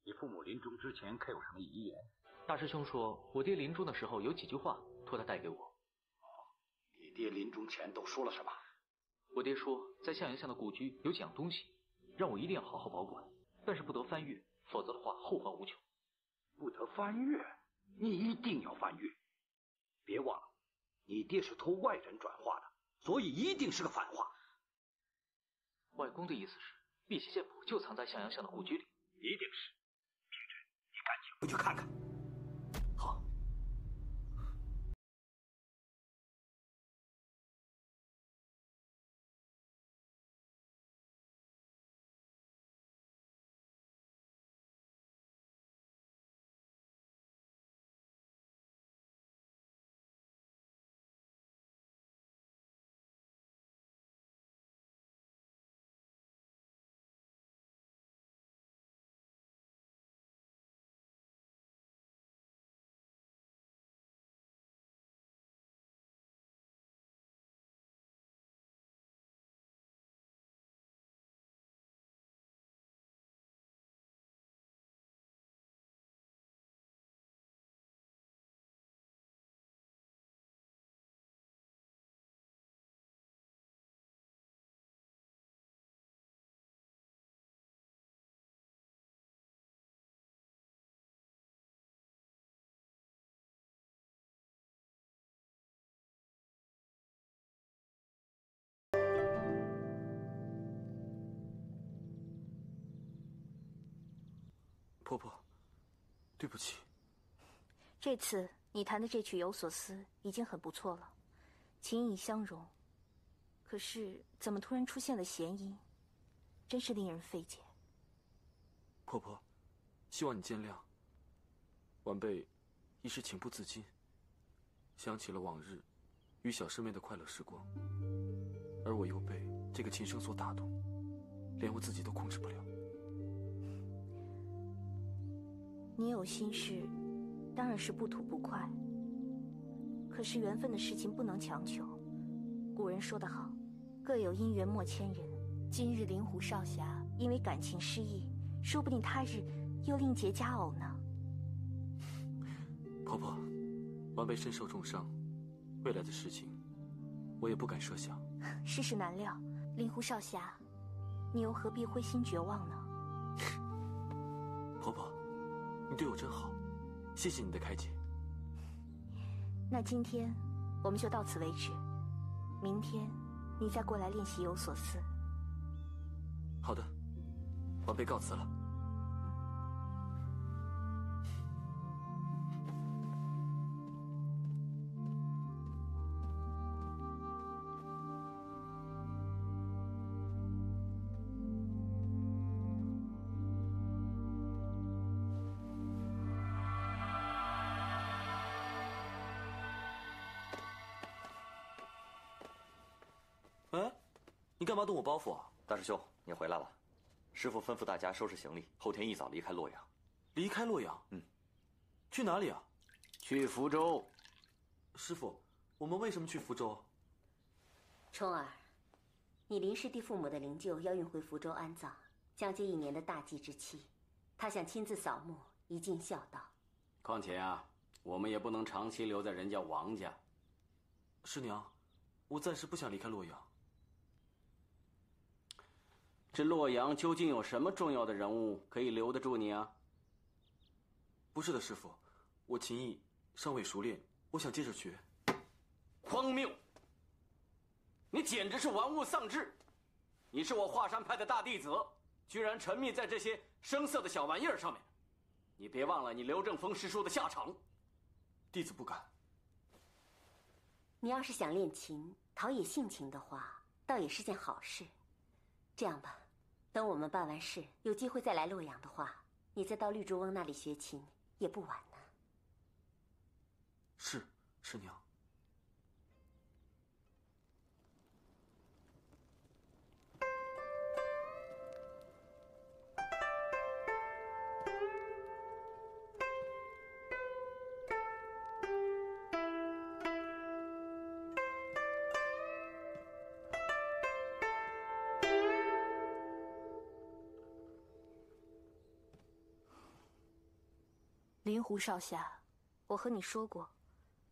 你父母临终之前可有什么遗言？大师兄说，我爹临终的时候有几句话托他带给我。你爹临终前都说了什么？我爹说，在向阳巷的故居有几样东西，让我一定要好好保管，但是不得翻阅，否则的话后患无穷。不得翻阅？你一定要翻阅！别忘了，你爹是托外人转化的，所以一定是个反话。外公的意思是，辟邪剑谱就藏在向阳巷的故居里。一定是。平真，你赶紧回去看看。好。婆婆，对不起。这次你弹的这曲《有所思》已经很不错了，情意相融。可是怎么突然出现了弦音，真是令人费解。婆婆，希望你见谅。晚辈一时情不自禁，想起了往日与小师妹的快乐时光，而我又被这个琴声所打动，连我自己都控制不了。你有心事，当然是不吐不快。可是缘分的事情不能强求。古人说得好，各有因缘莫牵人。今日灵狐少侠因为感情失意，说不定他日又另结佳偶呢。婆婆，晚辈身受重伤，未来的事情我也不敢设想。世事难料，灵狐少侠，你又何必灰心绝望呢？婆婆，你对我真好，谢谢你的开解。那今天我们就到此为止，明天你再过来练习有所思。好的，晚辈告辞了。哎，你干嘛动我包袱啊？大师兄，你回来了。师父吩咐大家收拾行李，后天一早离开洛阳。离开洛阳？嗯。去哪里啊？去福州。师父，我们为什么去福州？冲儿，你林师弟父母的灵柩要运回福州安葬，将近1年的大祭之期，他想亲自扫墓，以尽孝道。况且啊，我们也不能长期留在人家王家。师娘，我暂时不想离开洛阳。这洛阳究竟有什么重要的人物可以留得住你啊？不是的，师父，我琴艺尚未熟练，我想接着学。荒谬！你简直是玩物丧志！你是我华山派的大弟子，居然沉迷在这些生涩的小玩意儿上面。你别忘了你刘正风师叔的下场。弟子不敢。你要是想练琴，陶冶性情的话，倒也是件好事。这样吧，等我们办完事，有机会再来洛阳的话，你再到绿竹翁那里学琴也不晚呢。是，师娘。灵狐少侠，我和你说过，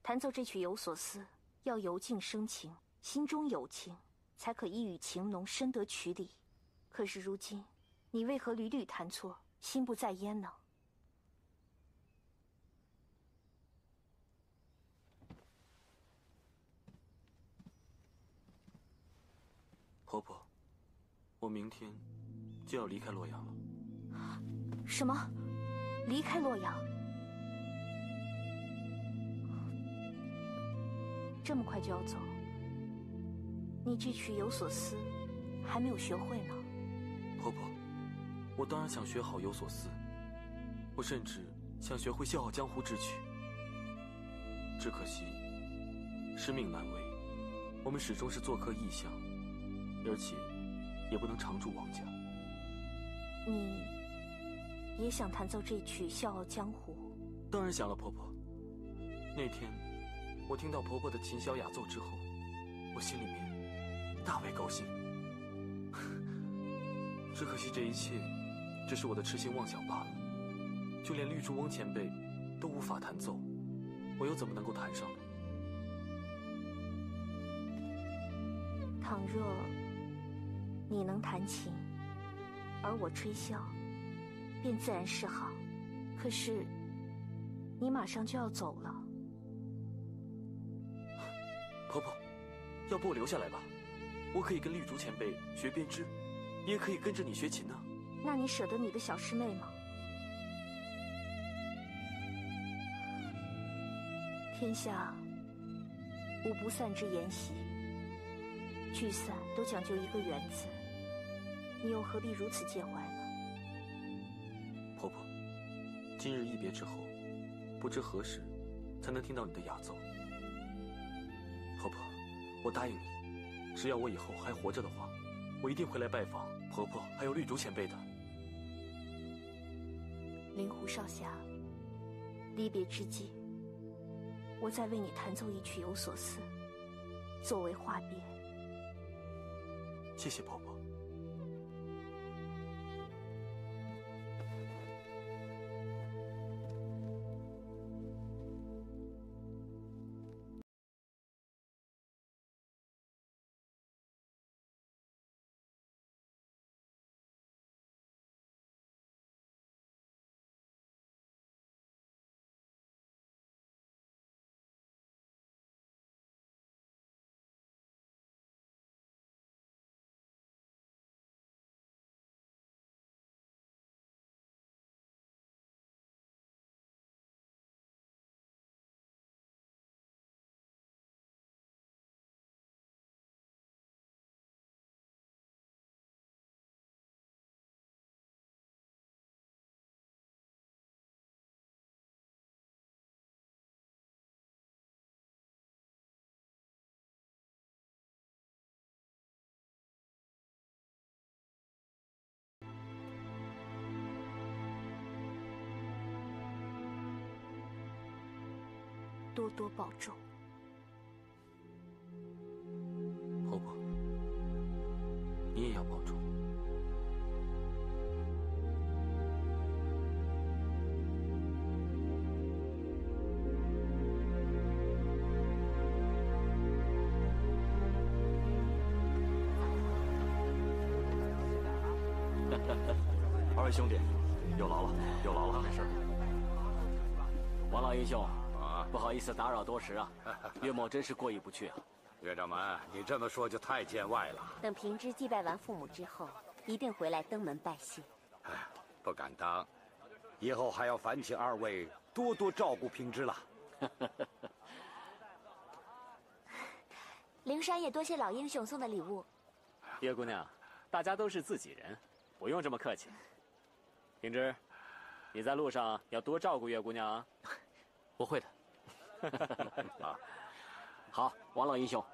弹奏这曲《有所思》要由静生情，心中有情，才可一语情浓，深得曲理。可是如今，你为何屡屡弹错，心不在焉呢？婆婆，我明天就要离开洛阳了。什么？离开洛阳？这么快就要走？你这曲《有所思》还没有学会呢。婆婆，我当然想学好《有所思》，我甚至想学会《笑傲江湖》之曲。只可惜使命难违，我们始终是做客异乡，而且也不能常驻王家。你也想弹奏这曲《笑傲江湖》？当然想了，婆婆。那天我听到婆婆的琴箫雅奏之后，我心里面大为高兴。只可惜这一切只是我的痴心妄想罢了，就连绿竹翁前辈都无法弹奏，我又怎么能够弹上呢？倘若你能弹琴，而我吹箫，便自然是好。可是你马上就要走了。婆婆，要不我留下来吧，我可以跟绿竹前辈学编织，也可以跟着你学琴呢。那你舍得你的小师妹吗？天下无不散之筵席，聚散都讲究一个缘字，你又何必如此介怀呢？婆婆，今日一别之后，不知何时才能听到你的雅奏。婆婆，我答应你，只要我以后还活着的话，我一定会来拜访婆婆还有绿竹前辈的。灵狐少侠，离别之际，我再为你弹奏一曲《有所思》，作为话别。谢谢婆婆。多多保重。婆婆，你也要保重。二位兄弟，有劳了，有劳了，没事。王老英雄。不好意思打扰多时啊，岳某真是过意不去啊。岳掌门，你这么说就太见外了。等平之祭拜完父母之后，一定回来登门拜谢。哎，不敢当，以后还要烦请二位多多照顾平之了。灵山也多谢老英雄送的礼物。岳姑娘，大家都是自己人，不用这么客气。平之，你在路上要多照顾岳姑娘啊。我会的。好，王老英雄，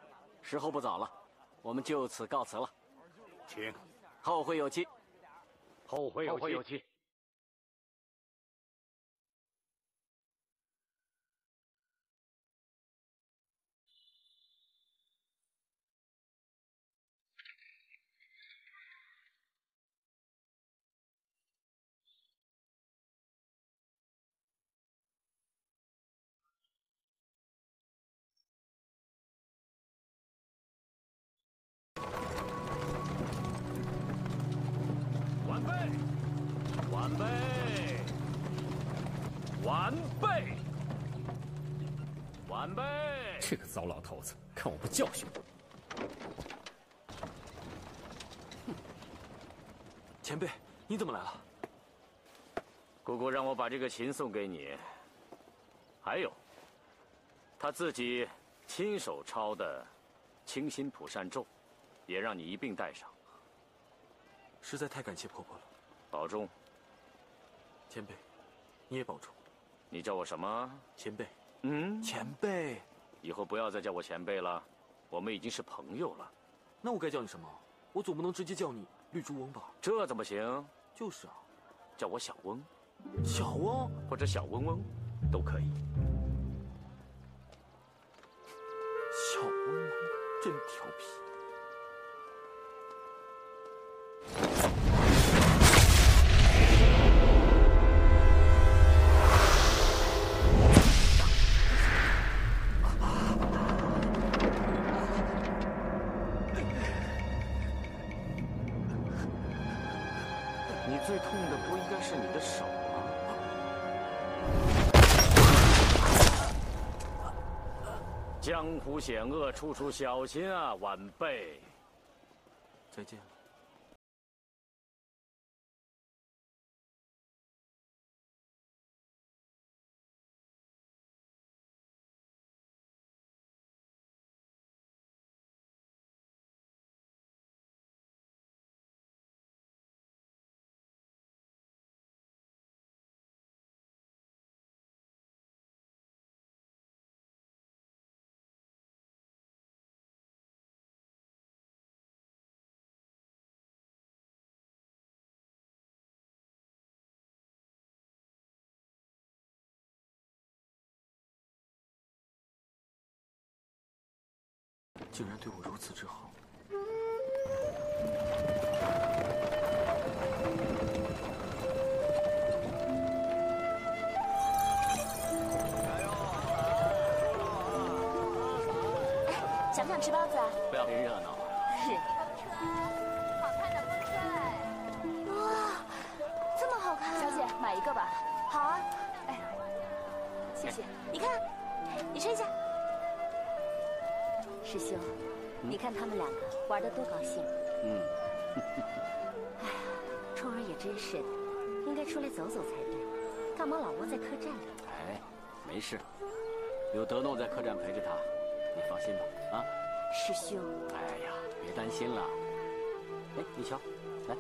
时候不早了，我们就此告辞了。请，后会有期。后会有期。晚辈！这个糟老头子，看我不教训你！前辈，你怎么来了？姑姑让我把这个琴送给你，还有，他自己亲手抄的清心普善咒，也让你一并带上。实在太感谢婆婆了，保重。前辈，你也保重。你叫我什么？前辈。前辈，以后不要再叫我前辈了，我们已经是朋友了。那我该叫你什么？我总不能直接叫你绿竹翁吧？这怎么行？就是啊，叫我小翁。小翁或者小翁翁，都可以。小翁翁真调皮。最痛的不应该是你的手吗？江湖险恶，处处小心啊，晚辈。再见了。竟然对我如此之好。想不想吃包子啊？不要别热闹。是。好看的风车！哇，这么好看！小姐，买一个吧。好啊。哎，谢谢。你看，你吹一下。师兄，你看他们两个玩得多高兴。哎呀，冲儿也真是的，应该出来走走才对，干嘛老窝在客栈里？哎，没事，有德诺在客栈陪着他，你放心吧。啊，师兄。哎呀，别担心了。哎，你瞧，来，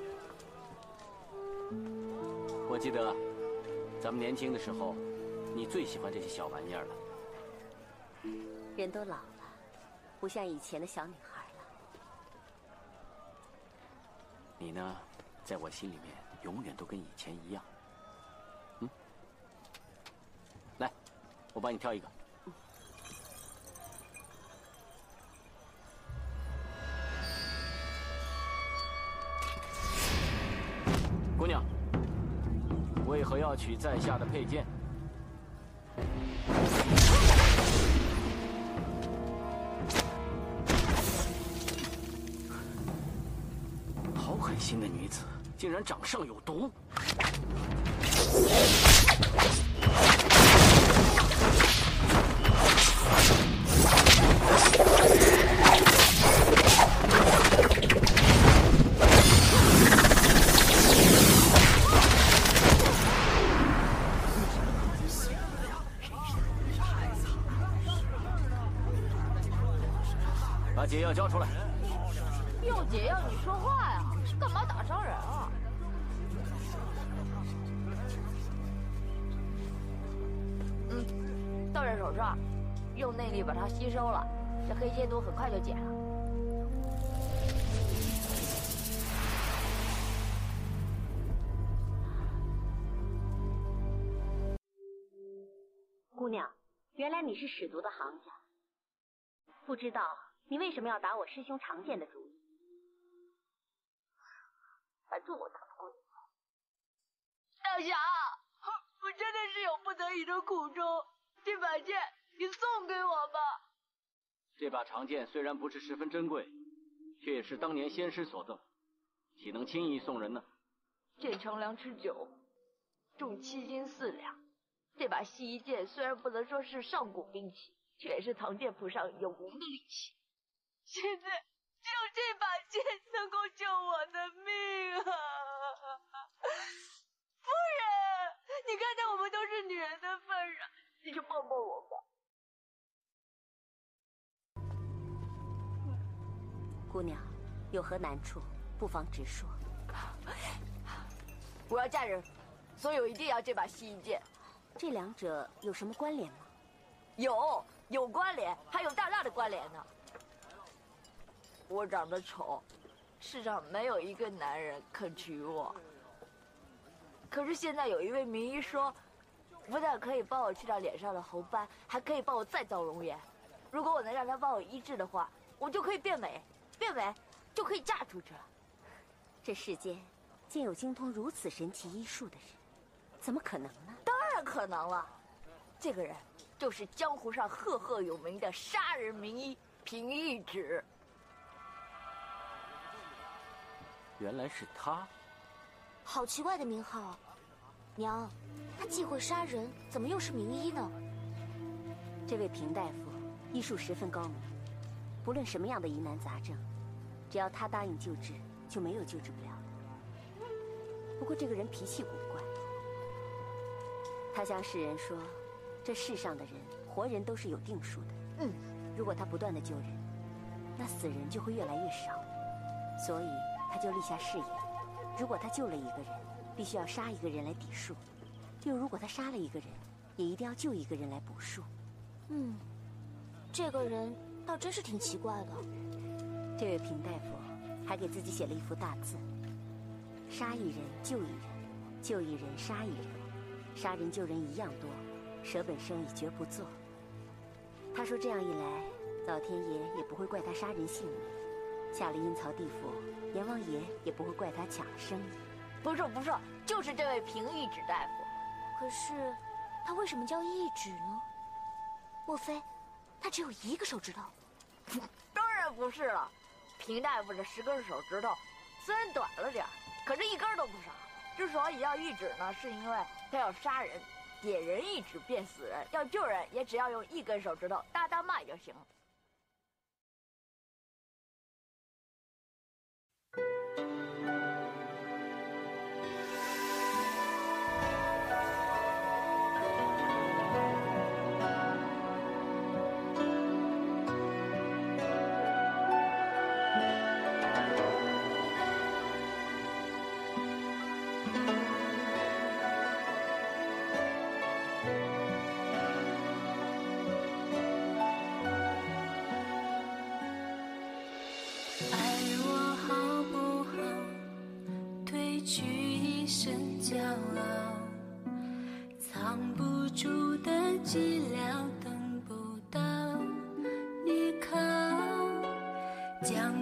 我记得咱们年轻的时候，你最喜欢这些小玩意儿了。人都老了，不像以前的小女孩了。你呢，在我心里面永远都跟以前一样。来，我帮你挑一个。姑娘，为何要取在下的佩剑？好狠心的女子，竟然掌上有毒！把解药交出来！用解药你说话呀？干嘛打伤人啊？到人手上，用内力把它吸收了，这黑蝎毒很快就解了。姑娘，原来你是使毒的行家。不知道你为什么要打我师兄常见的主意？还助我打不过你。大侠，我真的是有不得已的苦衷，这把剑你送给我吧。这把长剑虽然不是十分珍贵，却也是当年先师所赠，岂能轻易送人呢？剑长2尺9，重7斤4两。这把西夷剑虽然不能说是上古兵器，却也是唐剑谱上有名的利器。现在只有这把剑能够救我的命啊！夫人，你看在我们都是女人的份上，你就抱抱我吧。姑娘，有何难处，不妨直说。我要嫁人，所以我一定要这把西夷剑。这两者有什么关联吗？有关联，还有大大的关联呢。我长得丑，世上没有一个男人肯娶我。可是现在有一位名医说，不但可以帮我去掉脸上的红斑，还可以帮我再造容颜。如果我能让他帮我医治的话，我就可以变美，变美就可以嫁出去了。这世间竟有精通如此神奇医术的人，怎么可能呢？当然可能了，这个人就是江湖上赫赫有名的杀人名医平易指。原来是他，好奇怪的名号。娘，他既会杀人，怎么又是名医呢？这位平大夫医术十分高明，不论什么样的疑难杂症，只要他答应救治，就没有救治不了的。不过这个人脾气古怪，他向世人说，这世上的人，活人都是有定数的。如果他不断的救人，那死人就会越来越少。所以他就立下誓言，如果他救了一个人，必须要杀一个人来抵数；又如果他杀了一个人，也一定要救一个人来补数。这个人倒真是挺奇怪的。这位平大夫还给自己写了一幅大字：杀一人救一人，救一人杀一人，杀人救人一样多，舍本生意绝不做。他说这样一来，灶天爷也不会怪他杀人性命，下了阴曹地府，阎王爷也不会怪他抢了生意。不是，就是这位平义指大夫。可是，他为什么叫义指呢？莫非他只有一个手指头？当然不是了，平大夫这10根手指头虽然短了点，可是一根都不少。之所以要义指呢，是因为他要杀人，点人一指便死人；要救人，也只要用1根手指头搭搭脉就行了。骄傲，藏不住的寂寥，等不到依靠，将